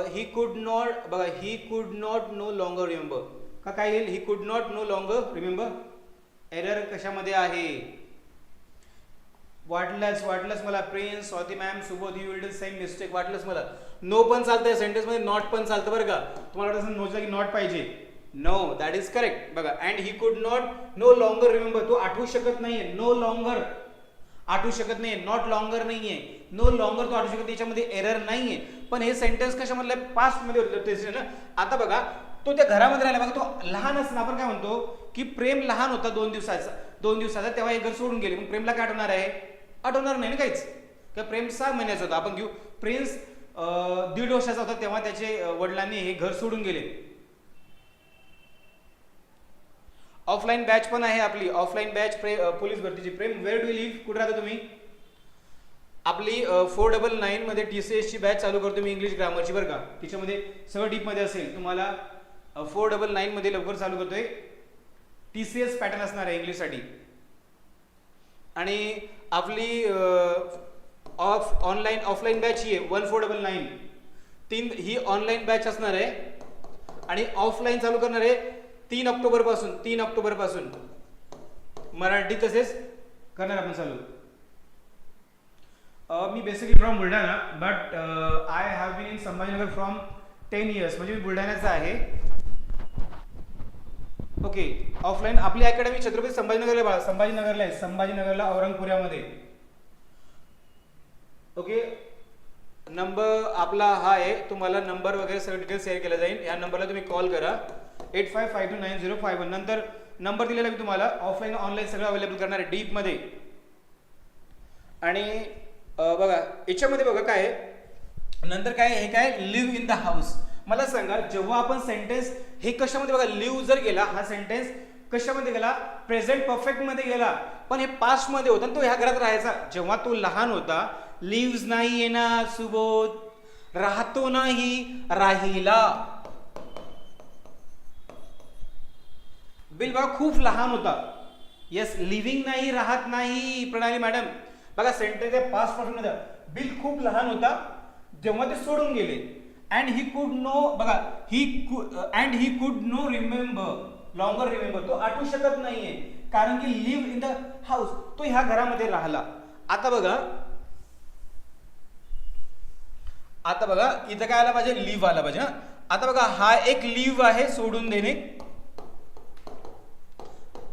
he could not. बघा ही could not no longer remember. का काय येईल? ही could not no longer remember. Error कशामध्ये आहे? वाटलंच मला prince, Swati ma'am, Subodh, you will do same mistake. वाटलंच मला. नो पण चालतंय सेंटेन्स मध्ये, नॉट पण चालतं बरं का. तुम्हाला वाटतं नो जागी नॉट पाहिजे. No, that is correct. बघा and he could not no longer remember. तो आठवू शकत नाहीये. नो लॉंगर आठवू शकत नाहीये. नॉट लॉंगर नाहीये. नो लॉंगर तो आठवू शकत. त्याच्यामध्ये एरर नाहीये. पण हे सेंटेन्स कशामधलं? पास्ट मध्ये होतं ना. आता बघा तो त्या घरामध्ये राहिला. बघा तो लहान असताना आपण काय म्हणतो की प्रेम लहान होता 2 दिवसाचा तेव्हा हे घर सोडून गेले. मग प्रेमला काय आठवणार आहे? आठवणार नाही ना काहीच. किंवा प्रेम 6 महिन्याचा होता. आपण घेऊ प्रिन्स 1.5 वर्षाचा होता तेव्हा त्याचे वडिलांनी हे घर सोडून गेले. ऑफलाईन बॅच पण आहे आपली. ऑफलाईन बॅच पोलीस भरतीची. प्रेम वेअर डू यू लिव्ह? कुठे राहता तुम्ही? आपली 499 मध्ये TCS ची बॅच चालू करतो मी इंग्लिश ग्रामरची बरं का. तिच्यामध्ये सगळं डीप मध्ये असेल. तुम्हाला 499 मध्ये लवकर चालू करतोय. TCS पॅटर्न असणार आहे इंग्लिश साठी. आणि आपली ऑफलाईन बॅच ही आहे 1499. ही ऑनलाईन बॅच असणार आहे आणि ऑफलाईन चालू करणार आहे 3 ऑक्टोबर पासून मराठी तसेच करणार आपण चालू. मी basically from Buldhana, but I have been in Sambhajinagar from 10 years. म्हणजे मी बुलढाण्याचा आहे. ओके, ऑफलाईन आपली अकॅडमी छत्रपती संभाजीनगरला आहे, संभाजीनगरला औरंगपुऱ्यामध्ये. ओके, नंबर आपला हा आहे. तुम्हाला नंबर वगैरे सगळं डिटेल्स शेअर केला जाईल. या नंबरला तुम्ही कॉल करा 85529051. नंतर नंबर दिलेला मी तुम्हाला. ऑफलाईन ऑनलाईन सगळं अवेलेबल करणार आहे डीपमध्ये. आणि बघा याच्यामध्ये बघा काय नंतर काय हे काय लिव्ह इन द हाऊस. मला सांगा, जेव्हा आपण सेंटेन्स हे कशामध्ये बघा लिव्ह जर गेला, हा सेंटेन्स कशामध्ये गेला, प्रेझेंट परफेक्ट मध्ये गेला, पण हे पास्ट मध्ये होता. तो ह्या घरात राहायचा. जेव्हा तो लहान होता, लिव्स नाही येणार सुबोध, राहतो नाही, राहिला. बिल बघा खूप लहान होता. येस, लिव्हिंग नाही, राहत नाही. प्रणाली मॅडम बघा सेंटेन्स आहे पास्ट परफेक्ट मध्ये. बिल खूप लहान होता जेव्हा ते सोडून गेले. अँड ही कुड नो बघा अँड ही कुड नो लॉंगर रिमेंबर. तो आठवू शकत नाहीये कारण की लिव्ह इन द हाऊस, तो ह्या घरामध्ये राहिला. आता बघा इथं काय आला पाहिजे, लिव्ह आला पाहिजे. आता बघा हा एक लिव्ह आहे, सोडून देणे.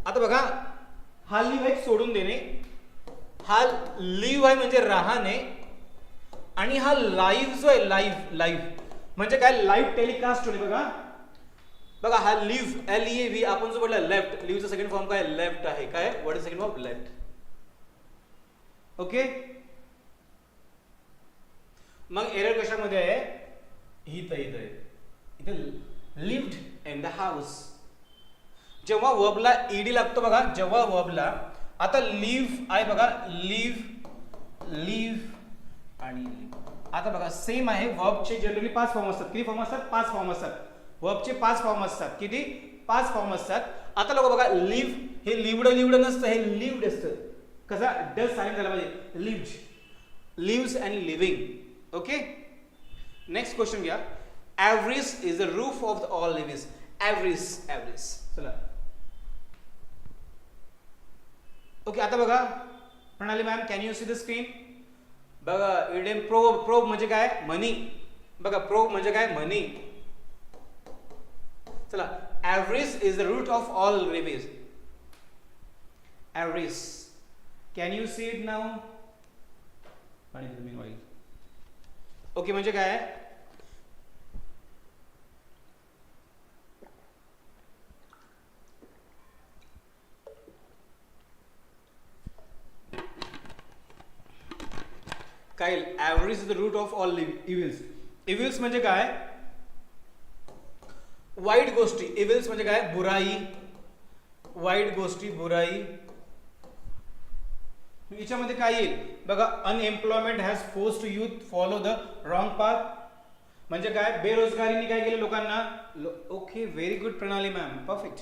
आता बघा हा लिव्ह आहे, सोडून देणे. हा लिव्ह आहे म्हणजे राहणे. आणि हा लाईव्ह जो आहे लाईव्ह म्हणजे काय, लाईव्ह टेलिकास्ट होणे. बघा हा लिव्ह LEAV आपण जो बोलला लेफ्ट, लिव्हचा सेकंड फॉर्म काय लेफ्ट आहे. काय what is second form, left. Okay, मग एरर कशामध्ये आहे, इथे लिव्ड इन द हाऊस. जेव्हा वर्बला ईडी लागतो बघा, जेव्हा वर्बला आता लिव्ह आहे बघा, लिव्ह आणि आता बघा सेम आहे. वर्बचे जनरली 5 फॉर्म असतात. किती फॉर्म असतात, 5 फॉर्म असतात. वर्बचे 5 फॉर्म असतात. किती, 5 फॉर्म असतात. आता लोक बघा लिव्ह हे लिव्ड नसतं, हे लिव्ड असतं. कसा डस सायलेंट झाला पाहिजे, lives and living. Okay, next question घ्या. Average is the roof of all livings. Average चला. ओके, आता बघा Pranali ma'am, can you see the screen. बघा इडियम प्रोब म्हणजे काय, मनी. बघा प्रोब म्हणजे काय, मनी. चला, average is the root of all livings. Average, can you see it now. Okay, म्हणजे काय, काय average is the root of all evils. Evils म्हणजे काय, वाईट गोष्टी. इव्हिल्स म्हणजे काय, बुराई, वाईट गोष्टी, बुराई. याच्यामध्ये काय येईल बघा, unemployment has forced youth follow the wrong path. म्हणजे काय, बेरोजगारीने काय केलं लोकांना. Okay, very good Pranali ma'am, perfect.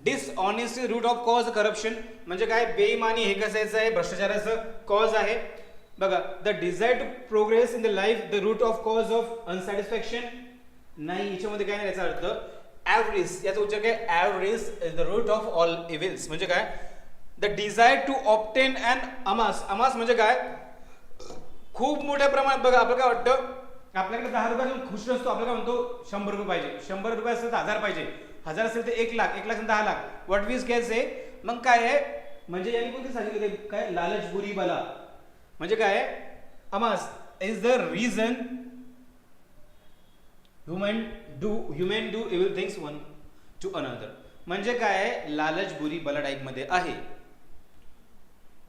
Dishonesty root of cause corruption. म्हणजे काय, बेईमानी हे कसायचं आहे, भ्रष्टाचाराचं कॉज आहे. बघा, the desire to progress in the life the root of cause of unsatisfaction. नाही, याच्यामध्ये काय नाही. याचा अर्थ ॲव्हरेज, याचा उच्चार काय, average is the root of all evils. म्हणजे काय, the desire to obtain and amass म्हणजे काय, खूप मोठ्या प्रमाणात. बघा आपल्याला काय वाटतं, आपल्याकडे 10 रुपये खुश नसतो. आपल्याला काय म्हणतो 100 रुपये पाहिजे, 100 रुपये असेल तर 1000 पाहिजे, 1000 असेल तर 1 लाख, 1 लाख असेल तर 10 लाख. व्हॉट वीज कॅन से. मग काय आहे, म्हणजे यांनी कोणते सांगितले काय, लालच बुरी बला. म्हणजे काय, amass is the reason human do evil things one to another. म्हणजे काय, लालच बुरी बला टाईप मध्ये आहे.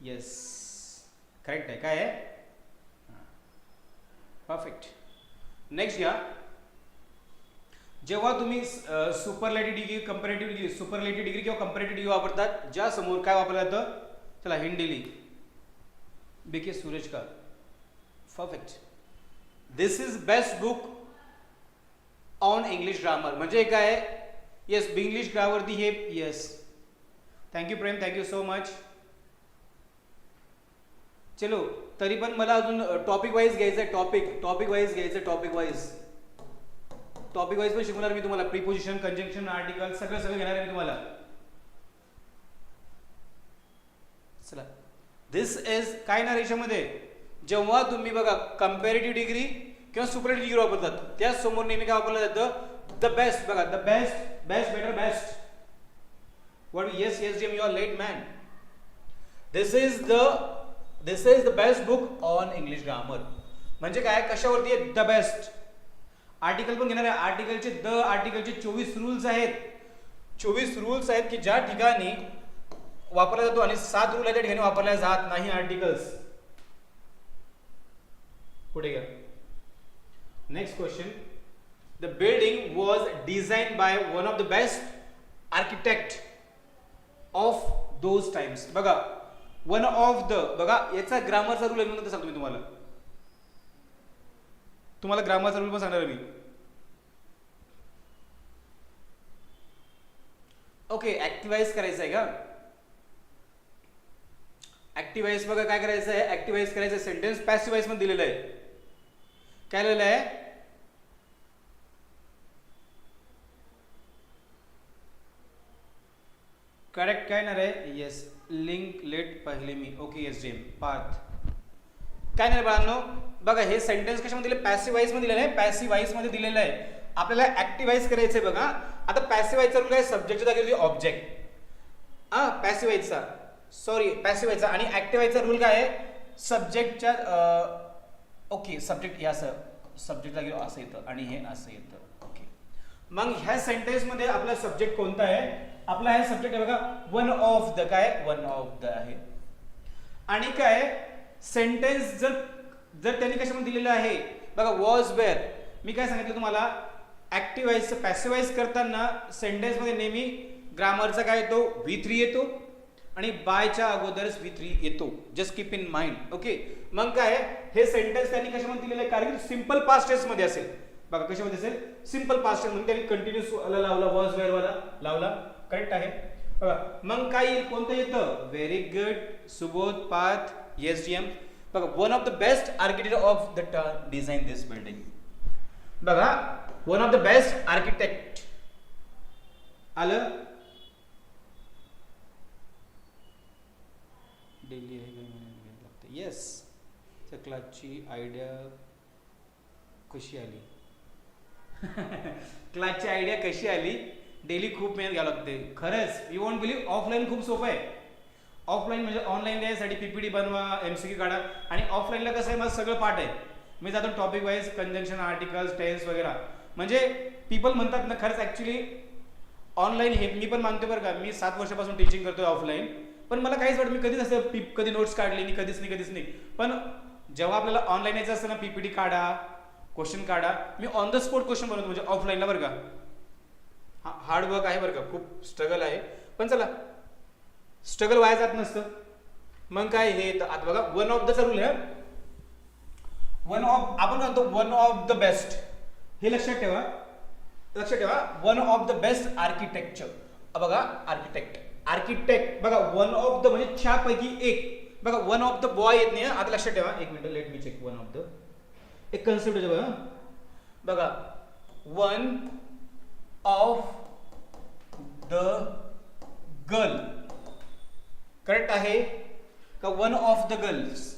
येस, करेक्ट आहे. काय आहे, परफेक्ट. नेक्स्ट घ्या. जेव्हा तुम्ही superlative degree, comparative degree, superlative degree किंवा कंपॅरेटिव्ह डिग्री वापरतात, ज्या समोर काय वापरलं जातं, चला हिंडिली, बीके सूरज का. Perfect. This is best book on English grammar. म्हणजे काय, येस इंग्लिश ग्रामर दी हे. येस, थँक्यू प्रेम, थँक्यू सो मच. चलो तरी पण मला अजून टॉपिक वाईज घ्यायचं आहे. टॉपिक वाईज घ्यायचं, टॉपिक वाईज पण शिकवणार मी तुम्हाला. प्रिपोजिशन, कंजंक्शन, आर्टिकल सगळं घेणार आहे मी तुम्हाला. चला, दिस इज काय ना रेषामध्ये जेव्हा तुम्ही बघा कंपॅरेटिव्ह डिग्री किंवा सुपरलेटिव्ह डिग्री वापरतात त्या समोर नेहमी काय वापरलं जातं? The best. बघा, the best, better, best. What? Yes जेम, you are late man. This is the best book on English grammar. म्हणजे काय, कशावरती आहे? The best. आर्टिकल पण घेणार आहे. आर्टिकलचे 24 रूल्स आहेत. 24 रूल्स आहेत की ज्या ठिकाणी वापरला जातो आणि 7 रूल आहे त्या ठिकाणी वापरला जात नाही आर्टिकल्स. पुढे घ्या. Next question. The building was design by one of the best architect of those times. बघा, वन ऑफ द, बघा याचा ग्रामरचा रूल आहे म्हणून सांगतो मी तुम्हाला ग्रामरचा रूल पण सांगणार मी. ओके, ऍक्टिव्हाइज करायचं आहे का? ऍक्टिव्हाइज बघा काय करायचं आहे. ऍक्टिव्हाइज करायचं सेंटेन्स पॅसिव्हाइज मध्ये दिलेलं आहे. काय लिहिलेलं आहे? करेक्ट काय येणार आहे? येस, लिंक लेट पहिले मी. ओके, येस जेम, पार्थ. काय नाही बाळांनो, बघा हे सेंटेन्स कशामध्ये दिले? पॅसिव्हाइज मध्ये दिलेलं आहे. पॅसिव्हाइज मध्ये दिलेलं आहे. आपल्याला ऍक्टिव्हाइज करायचंय. बघा आता पॅसिव्हाइजचा रूल काय? सब्जेक्टच्या जागी ऑब्जेक्ट. पॅसिव्हाइजचा आणि ऍक्टिव्हाइजचा रूल काय आहे? सब्जेक्टच्या ओके, सब्जेक्ट या सब्जेक्ट जागी असं येतं आणि हे असं येतं. ओके, मग ह्या सेंटेन्स मध्ये आपला सब्जेक्ट कोणता आहे? आपला हे सब्जेक्ट आहे बघा, वन ऑफ द. काय? वन ऑफ द आहे. आणि काय सेंटेन्स जर त्यांनी कशामध्ये दिलेलं आहे बघा, वॉज वेअर. मी काय सांगितलं तुम्हाला, ऍक्टिव्हाइज पॅसिव्हाइज करताना सेंटेन्स मध्ये नेहमी ग्रामरचा काय येतो? V3 येतो आणि बायच्या अगोदरच V3 येतो. Just keep in mind. Okay, मग काय हे सेंटेन्स त्यांनी कशामध्ये दिलेलं आहे? कारण की सिंपल पास्ट टेन्स मध्ये असेल. बघा कशामध्ये असेल? Simple past tense. म्हणून त्यांनी कंटिन्यूअस लावला, वॉज वेअर वाला लावला. करेक्ट आहे. बघा मग काय येईल? कोणतं येतं? Very good Subodh, Parth, yes GM. बघा, one of the best architect of the design this building. बघा, one of the best architect आलं. डेली येस. त्या क्लासची आयडिया कशी आली? क्लासची आयडिया कशी आली? डेली खूप मेहनत घ्यावी लागते खरंच. यू वॉन्ट बिलीव्ह, ऑफलाईन खूप सोपं आहे. ऑफलाईन म्हणजे ऑनलाईन द्यायसाठी पीपीटी बनवा, एमसीक्यू काढा. आणि ऑफलाईनला कसं आहे, माझं सगळं पाठ आहे. मी जातो topic wise, conjunction, articles, tense वगैरे. म्हणजे पीपल म्हणतात ना, खरंच ऍक्च्युली ऑनलाईन हे मी पण मानतो बरं का. मी 7 वर्षापासून टीचिंग करतोय ऑफलाईन. पण मला काहीच वाटतं, मी कधीच असं कधी नोट्स काढली नाही, कधीच नाही. पण जेव्हा आपल्याला ऑनलाईन यायचं असतं ना, पीपीटी काढा, क्वेश्चन काढा. Me on the spot question बनवतो म्हणजे ऑफलाईनला बरं का. हार्डवर्क आहे बरं का, खूप स्ट्रगल आहे. पण चला, स्ट्रगल वाया जात नसतं. मग काय हे आता बघा, वन ऑफ द रूल आहे. वन ऑफ, आपण म्हणतो वन ऑफ द बेस्ट. हे लक्षात ठेवा. One of the best architecture. बघा, आर्किटेक्ट बघा, वन ऑफ द म्हणजे 4 पैकी एक. बघा, वन ऑफ द बॉय येत नाही. आता लक्षात ठेवा, एक minute, let me check. One of the एक कन्सेप्ट आहे बघा. One of the girl. Correct आहे का? One of the girls.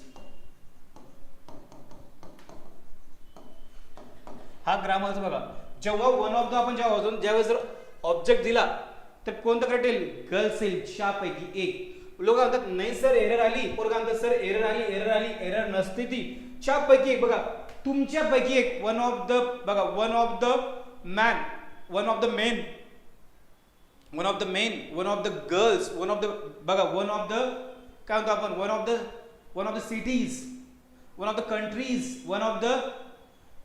हा ग्रामरचा बघा. जेव्हा वन ऑफ द आपण ज्यावेळेस जर ऑब्जेक्ट दिला तर कोणतं करेक्ट येईल? गर्ल्स येईल, 4 पैकी एक. लोक म्हणतात नाही सर एरर आली. पोरगा म्हणतात सर एरर आली. एरर नसते ती. 4 पैकी एक. बघा, तुमच्यापैकी एक. वन ऑफ द बघा, one of the man, one of the main, one of the main, one of the girls, one of the बघा, वन ऑफ द काय म्हणतो आपण? One of the cities, one of the countries, one of the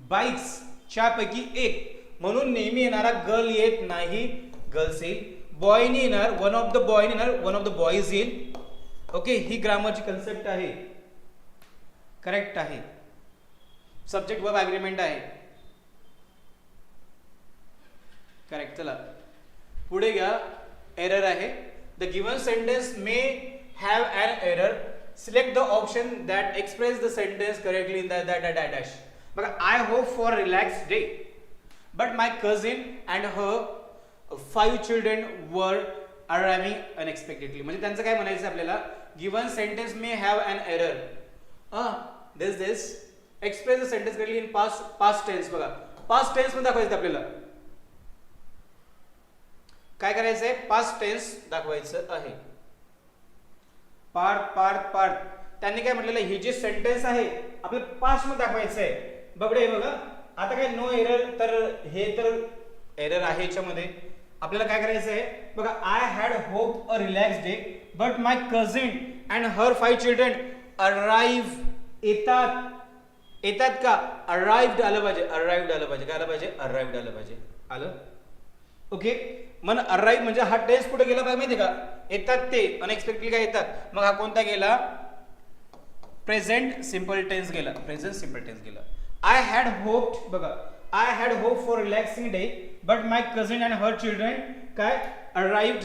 bikes. 4 पैकी एक. म्हणून नेहमी येणारा girl येत नाही, गर्ल्स येईल. बॉय नाही येणार, वन ऑफ द बॉय येणार, वन ऑफ द बॉईज येईल. ओके, ही ग्रामरची कन्सेप्ट आहे. करेक्ट आहे. सब्जेक्ट वर्ब ॲग्रीमेंट आहे. करेक्ट. चला पुढे घ्या. एरर आहे. The given sentence may have an error select the option that express the sentence correctly in that dash. बघा I hope for relax day but my cousin and her 5 children were arriving unexpectedly. म्हणजे त्यांचं काय म्हणायचं आपल्याला, given sentence may have an error this express the sentence correctly in past tense. बघा past tense मध्ये दाखवायचं आपल्याला, काय करायचंय, पास्ट टेन्स दाखवायचं आहे. पार्थ त्यांनी काय म्हटलेलं, हे जे सेंटेन्स आहे आपल्याला पास्ट मध्ये दाखवायचं आहे. बघडे बघा आता काय नो एरर, तर हे तर एरर आहे याच्यामध्ये. आपल्याला काय करायचं आहे बघा, I had hope a relax day but my cousin and her 5 children arrive. येतात का, अराइव्ड आलं पाहिजे, अराइव्ड आलं पाहिजे, काय आलं पाहिजे, अराइव्ड आलं पाहिजे, आलं. ओके, मन अराइव्ह म्हणजे हा टेन्स कुठे गेला पाहिजे माहिती का, येतात ते अनएक्सपेक्टेडली काय येतात. मग हा कोणता गेला, प्रेझेंट सिंपल टेन्स गेला, प्रेझेंट सिंपल टेन्स गेला. आय हॅड होप्ड, बघा I had hope for relaxing day but my cousin and her children काय अराइव्ड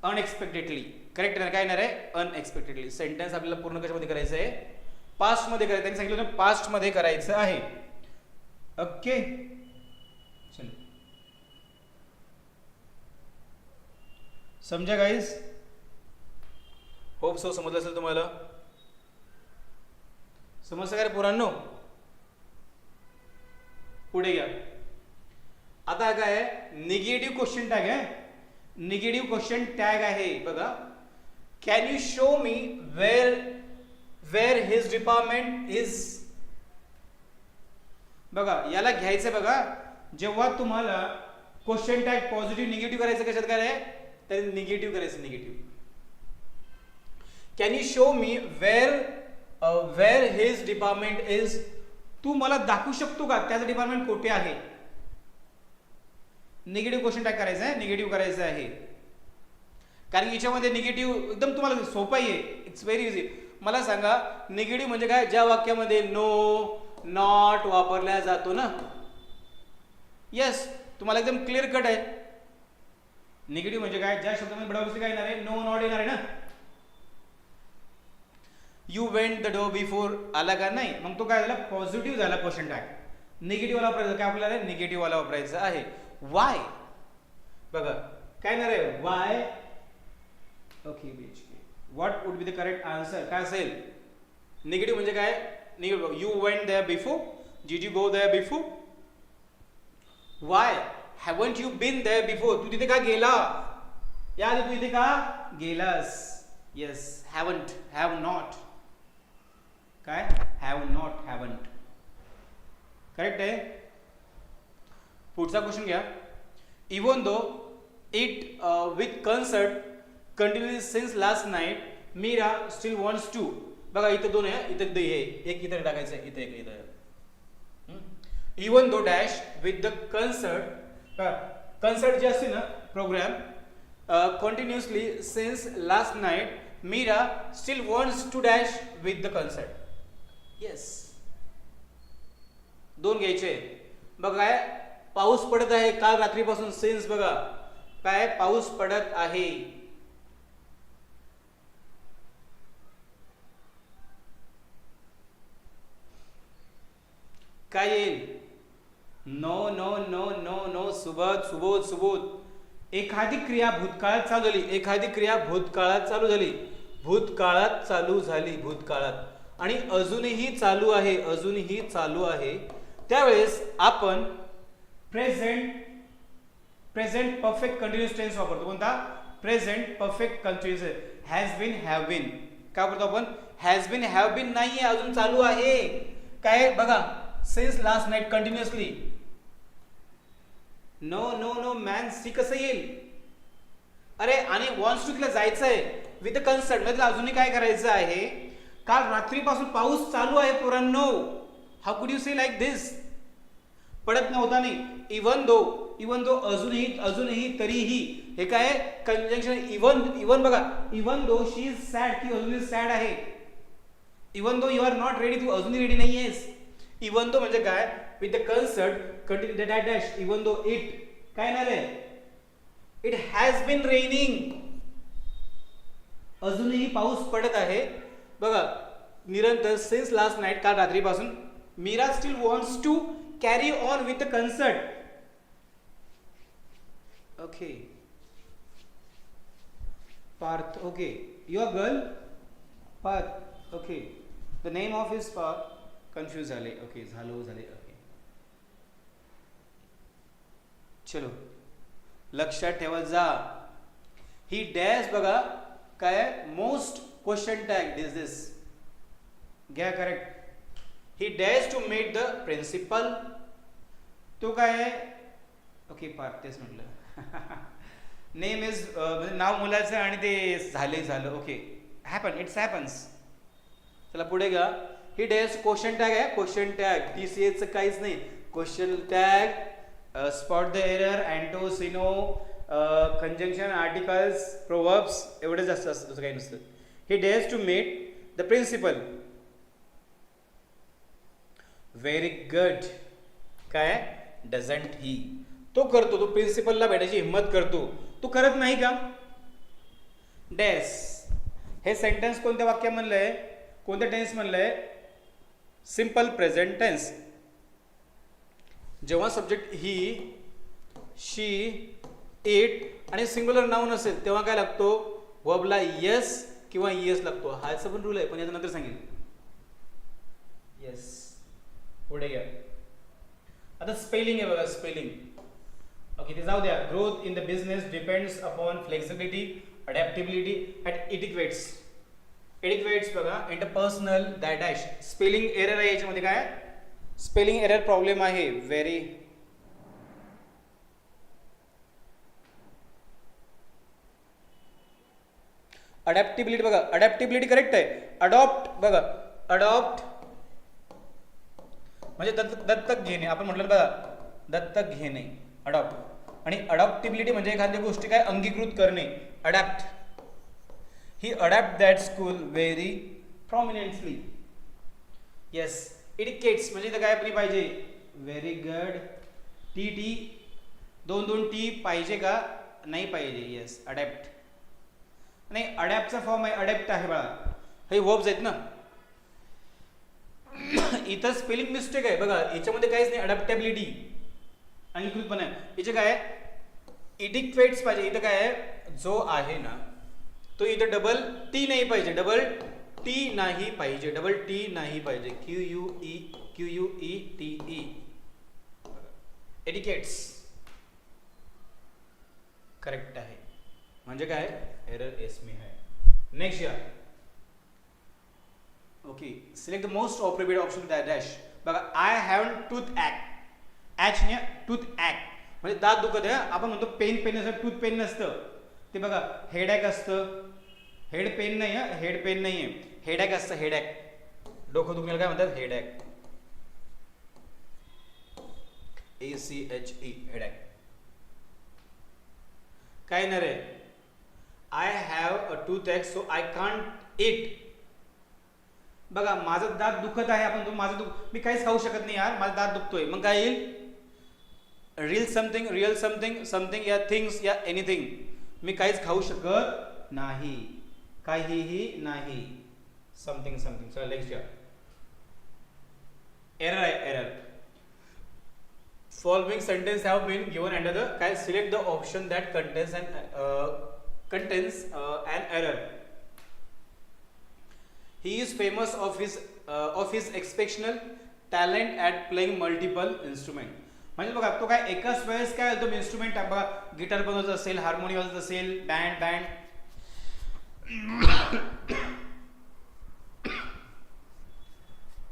अनएक्सपेक्टेडली. करेक्ट काय येणार आहे, अनएक्सपेक्टेडली. सेंटेन्स आपल्याला पूर्ण कशामध्ये करायचं आहे, पास्ट मध्ये करायचं. त्यांनी सांगितलं ना पास्ट मध्ये करायचं आहे. ओके चलो समजा गाईज, होप सो समजलं असेल तुम्हाला. समजतं का रे पोरांनो, पुढे घ्या. आता काय आहे, निगेटिव्ह क्वेश्चन टॅग आहे, निगेटिव्ह क्वेश्चन टॅग आहे. बघा can you show me where his department is. बघा याला घ्यायचं बघा, जेव्हा तुम्हाला क्वेश्चन टॅग पॉझिटिव्ह निगेटिव्ह करायचं, कशात काय आहे, तर निगेटिव्ह करायचं, negative. Can you show me where his department is. तू मला दाखवू शकतो का त्याचं डिपार्टमेंट कुठे आहे. निगेटिव्ह क्वेश्चन टॅग करायचं आहे, निगेटिव्ह करायचं आहे. कारण याच्यामध्ये निगेटिव्ह एकदम तुम्हाला सोपं आहे, इट्स व्हेरी इझी. मला सांगा निगेटिव्ह म्हणजे काय, ज्या वाक्यामध्ये नो नॉट वापरला जातो ना. येस, तुम्हाला एकदम क्लिअर कट आहे. निगेटिव्ह म्हणजे काय, ज्या शब्दामध्ये बडाबसी काय येणार आहे, नो नॉट येणार आहे ना. You went the door before आला का नाही, मग तो काय झाला, पॉझिटिव्ह झाला क्वेश्चन टॅग. निगेटिव्ह वाला वापरायचं काय, आपल्याला निगेटिव्ह वाला वापरायचं आहे. वाय, बघा काय येणार आहे, why. Okay what would be the correct answer, काय असेल, निगेटिव्ह म्हणजे काय, negative. You went there before, did you go there before. Why haven't you been there before, तू तिथे का गेला, याआधी तू इथे का गेलास. येस, हॅवंट, हॅव नॉट, काय हॅव नॉट, हॅवंट. करेक्ट आहे. पुढचा क्वेश्चन घ्या. Even though it with concert continuously since last night Meera still wants to. बघा इथं दोन आहे, इथं एक इथं टाकायचं आहे, इथं एक इथं. Even though dash with the concert, concert जे असते ना program, continuously since last night Meera still wants to dash with the concert. Yes, दोन घ्यायचे. बघा काय, पाऊस पडत आहे काल रात्रीपासून, सिन्स बघा काय पाऊस पडत आहे. काय येईल, no no no no no, Subodh Subodh Subodh. एखादी क्रिया भूतकाळात चालू झाली, एखादी क्रिया भूतकाळात चालू झाली, भूतकाळात चालू झाली, भूतकाळात, आणि अजूनही चालू आहे, अजूनही चालू आहे, त्यावेळेस आपण प्रेझेंट परफेक्ट कंटिन्युअस टेन्स वापरतो. कोणता, present perfect continuous. Has been, have been काय वापरतो आपण, हॅज बीन हॅव बीन नाहीये, अजून चालू आहे. काय बघा, since last night continuously. No no no man see कसं येईल, अरे आणि वॉन्ट्स टू तिला जायचं आहे विथ द कन्सर्ट, म्हणजे अजूनही काय करायचं आहे, काल रात्रीपासून पाऊस चालू आहे पोरांनो. हाऊ कुड यू से लाईक दिस, पडत नव्हता नाही. इवन दो अजूनही तरीही, हे काय कंजंक्शन. इवन बघा, even though she is sad, की अजूनही सॅड आहे. Even though you are not ready, तू अजूनही रेडी नाहीयेस. इवन दो म्हणजे काय, with the concert continue dash dash. Even though it काय नाही रे, इट हॅज बीन रेनिंग, अजूनही पाऊस पडत आहे. बघा निरंतर सिन्स लास्ट नाईट, काल रात्रीपासून Meera still wants to carry on with the concert. Okay Parth, okay your girl Parth, okay the name of his Parth. Confuse झाले, ओके झाले. ओके चलो लक्षात ठेवा जा. ही डॅश बघा काय मोस्ट क्वेश्चन टॅग दिस घ्या correct. He dash to meet the principal. तो काय ओके पार्थ तेच म्हटलं. नेम इज म्हणजे नाव मुलाचं आणि ते झालं. Okay happen, it's happens. चला पुढे घ्या. ही डॅश क्वेश्चन टॅग आहे. क्वेश्चन टॅग TCAचं काहीच नाही. Question tag spot the error, अँटोसिनो, कंजंक्शन, आर्टिकल्स, प्रोव्हर्ब्स एवढं जास्त असतं, तसं काही नसतं. He dash to meet the principal. Very good. काय डझंट ही. तो करतो, तो प्रिन्सिपलला भेटायची हिंमत करतो. तू करत नाही का. डॅश हे सेंटेन्स कोणत्या वाक्य म्हणलंय, कोणत्या टेन्स म्हणलंय. Simple present tense. जेव्हा सब्जेक्ट ही, शी, इट आणि सिंग्युलर नाउन असेल तेव्हा काय लागतो, वर्बला येस किंवा येस लागतो. हाचा पण रूल आहे, पण याचा नंतर सांगेल. येस पुढे घ्या. आता स्पेलिंग आहे बघा, स्पेलिंग. ओके ते जाऊ द्या. Growth in the business depends upon flexibility, adaptability and etiquettes. Etiquettes बघा interpersonal that dash. Spelling error आहे याच्यामध्ये. काय स्पेलिंग एरर प्रॉब्लेम आहे. व्हेरी अडॅप्टिबिलिटी बघा, अडॅप्टिबिलिटी करेक्ट आहे. अडॉप्ट बघा, अडॉप्ट म्हणजे दत्तक घेणे. आपण म्हटलं बघा दत्तक घेणे, अडॉप्ट. आणि अडॉप्टिबिलिटी म्हणजे एखाद्या गोष्टी काय अंगीकृत करणे, adapt. He adapt that school very prominently. Yes. Etiquettes म्हणजे इथं काय आपली पाहिजे. Very good. टी दोन टी पाहिजे का, नाही पाहिजे. Yes adapt. नाही अडॅप्टचा फॉर्म आहे, अडॅप्ट आहे बाळा. हे वर्ब्स आहेत ना. इथं स्पेलिंग मिस्टेक आहे बघा, याच्यामध्ये काहीच नाही. अडॅप्टेबिलिटी अंगीकृतपणा आहे. याचे काय इडिक्वेट्स पाहिजे. इथं काय आहे, जो आहे ना तो इथं डबल टी नाही पाहिजे, डबल टी नाही पाहिजे, डबल टी नाही पाहिजे. QUETE. एडिकेट्स करेक्ट आहे. म्हणजे काय एरर एस में है. नेक्स्ट या. Okay select the most appropriate option that dash. बघा आय हॅव टूथ ॲक. ॲच ने टूथ ॲक म्हणजे दात दुखत आहे. आपण म्हणतो पेन असं, टूथ पेन नसतं ते. बघा हेडॅक असतं, हेड पेन नाही. हेड पेन नाही आहे, हेडॅक असतं. हेडॅक डोकं दुखण्याला काय म्हणतात, हेडॅक. ACHE headache. काय ना रे, I have a toothache so I can't eat. बघा माझा दात दुखत आहे. आपण मी काहीच खाऊ शकत नाही यार, माझा दात दुखतोय. मग काय येईल, रियल समथिंग या थिंग्स या एनिथिंग. मी काहीच खाऊ शकत नाही, काहीही नाही. समथिंग. चला नेक्स्ट या. एरर आहे, error. Following sentence have been given under the काय. Select the option that contains an error. He is famous of his exceptional talent at playing multiple instrument. म्हणजे बघा तो काय एकाच वेळेस काय होतो इन्स्ट्रुमेंट. बघा गिटार बनवत असेल, हार्मोनी वाजत असेल, बँड.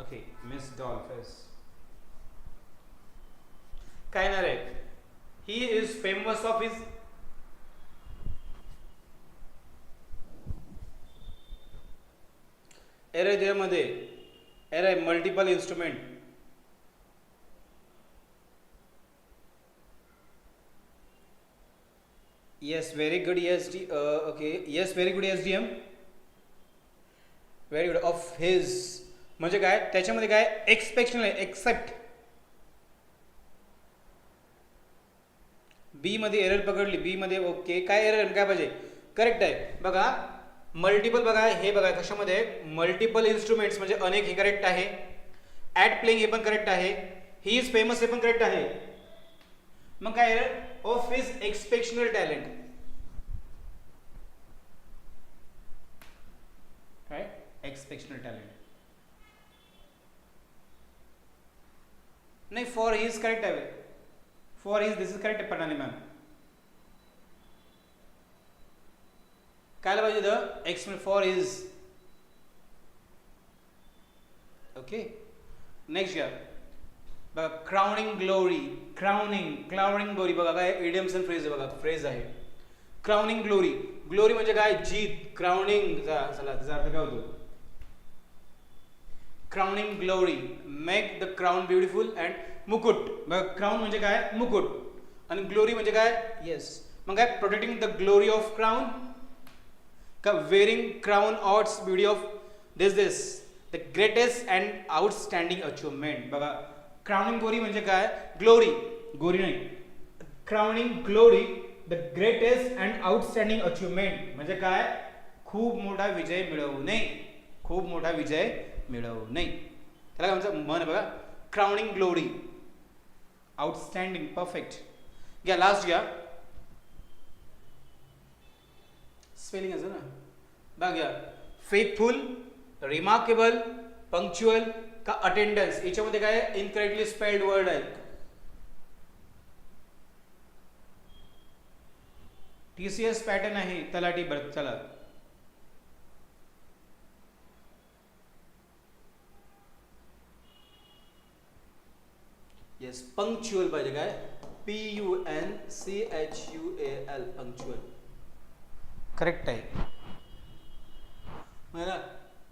ओके मिस डॉल्फिस. काय ना रे, he is famous of his. Error त्यामध्ये error multiple instrument. Yes very good. Okay yes very good. SDM very good. Of his म्हणजे काय, त्याच्यामध्ये काय एक्सपेक्शन आहे, एक्सेप्ट. बी मध्ये एरर पकडली, बी मध्ये. ओके काय एरर काय पाहिजे, करेक्ट आहे. बघा मल्टिपल बघा, हे बघा कशामध्ये मल्टिपल इन्स्ट्रुमेंट्स म्हणजे अनेक, हे करेक्ट आहे. ॲट प्लेइंग हे पण करेक्ट आहे. ही इज फेमस हे पण करेक्ट आहे. मग काय ऑफ हिज एक्सपेक्शनल टॅलेंट, काय एक्सपेक्शनल टॅलेंट नाही, फॉर हिज करेक्ट आहे. For his this is correct आहे पटाने मॅम. काय पाहिजे the explain for his. Okay next घ्या बघा, क्राउनिंग ग्लोरी. क्राउनिंग ग्लोरी बघा काय इडियम्स अँड फ्रेज आहे बघा, फ्रेज आहे क्राउनिंग ग्लोरी. ग्लोरी म्हणजे काय जीत. क्राउनिंग चला त्याचा अर्थ काय होतो. Crowning glory make the crown beautiful and मुकुट. बघा क्राउन म्हणजे काय मुकुट आणि ग्लोरी म्हणजे काय येस. मग काय protecting the glory of crown का वेअरिंग क्राउन ऑट्स beauty of this the greatest and outstanding achievement. बघा क्राउनिंग ग्लोरी म्हणजे काय ग्लोरी, गोरी नाही, crowning glory the greatest and outstanding achievement म्हणजे काय खूप मोठा विजय मिळवणे. खूप मोठा विजय मिळवणे त्याला काय म्हणतात मन बघा क्राउनिंग ग्लोरी. Outstanding perfect. घ्या लास्ट घ्या स्पेलिंग असं ना बघा घ्या फेथफुल, रिमार्केबल, पंक्च्युअल का अटेंडन्स. याच्यामध्ये काय इनकरेक्टली स्पेल्ड वर्ड आहे. TCS पॅटर्न आहे तलाठी बर्थ. चला येस पंक्च्युअल पाहिजे काय PUNCHUAL पंक्च्युअल करेक्ट आहे.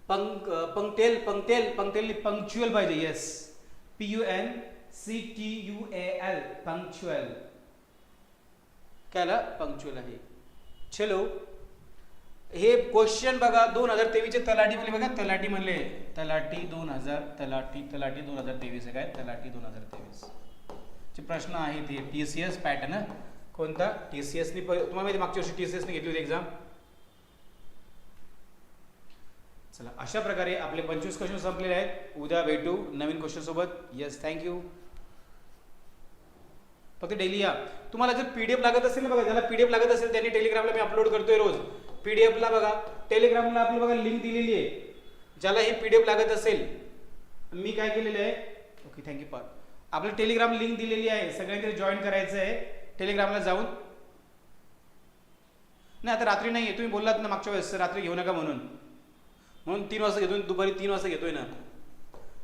पंक्तेल पंक्च्युअल पाहिजे येस PUNCTUAL पंक्च्युअल काय पंक्च्युअल आहे. चलो हे क्वेश्चन बघा 2023 चे तलाठी म्हणले बघा, तलाठी म्हणले तलाठी 2000 तलाठी 2023 आहे काय तलाठी 2023 चे प्रश्न आहे ते TCS पॅटर्न. कोणता TCS ने तुम्हाला माहिती मागच्या वर्षी TCS ने घेतली होती एक्झाम. चला अशा प्रकारे आपले 25 क्वेश्चन संपलेले आहेत. उद्या भेटू नवीन क्वेश्चन सोबत. Yes thank you. फक्त डेली या. तुम्हाला जर PDF लागत असेल ना बघा, ज्याला PDF लागत असेल त्यांनी टेलिग्रामला मी अपलोड करतोय रोज. PDF ला बघा टेलिग्रामला आपली बघा लिंक दिलेली आहे. ज्याला ही PDF लागत असेल मी काय केलेलं आहे ओके थँक्यू पार आपलं टेलिग्राम लिंक दिलेली आहे. सगळ्यांकडे जॉईन करायचं आहे टेलिग्रामला जाऊन. नाही आता रात्री नाही आहे, तुम्ही बोललात ना मागच्या वेळेस रात्री घेऊ नका म्हणून 3 वाजता घेतोय, दुपारी 3 वाजता घेतोय ना,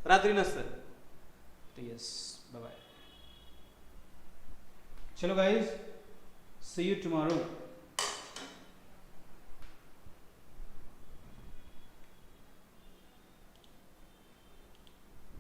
रात्री नसतं. Yes bye. चलो गाइज सी यू टुमारो.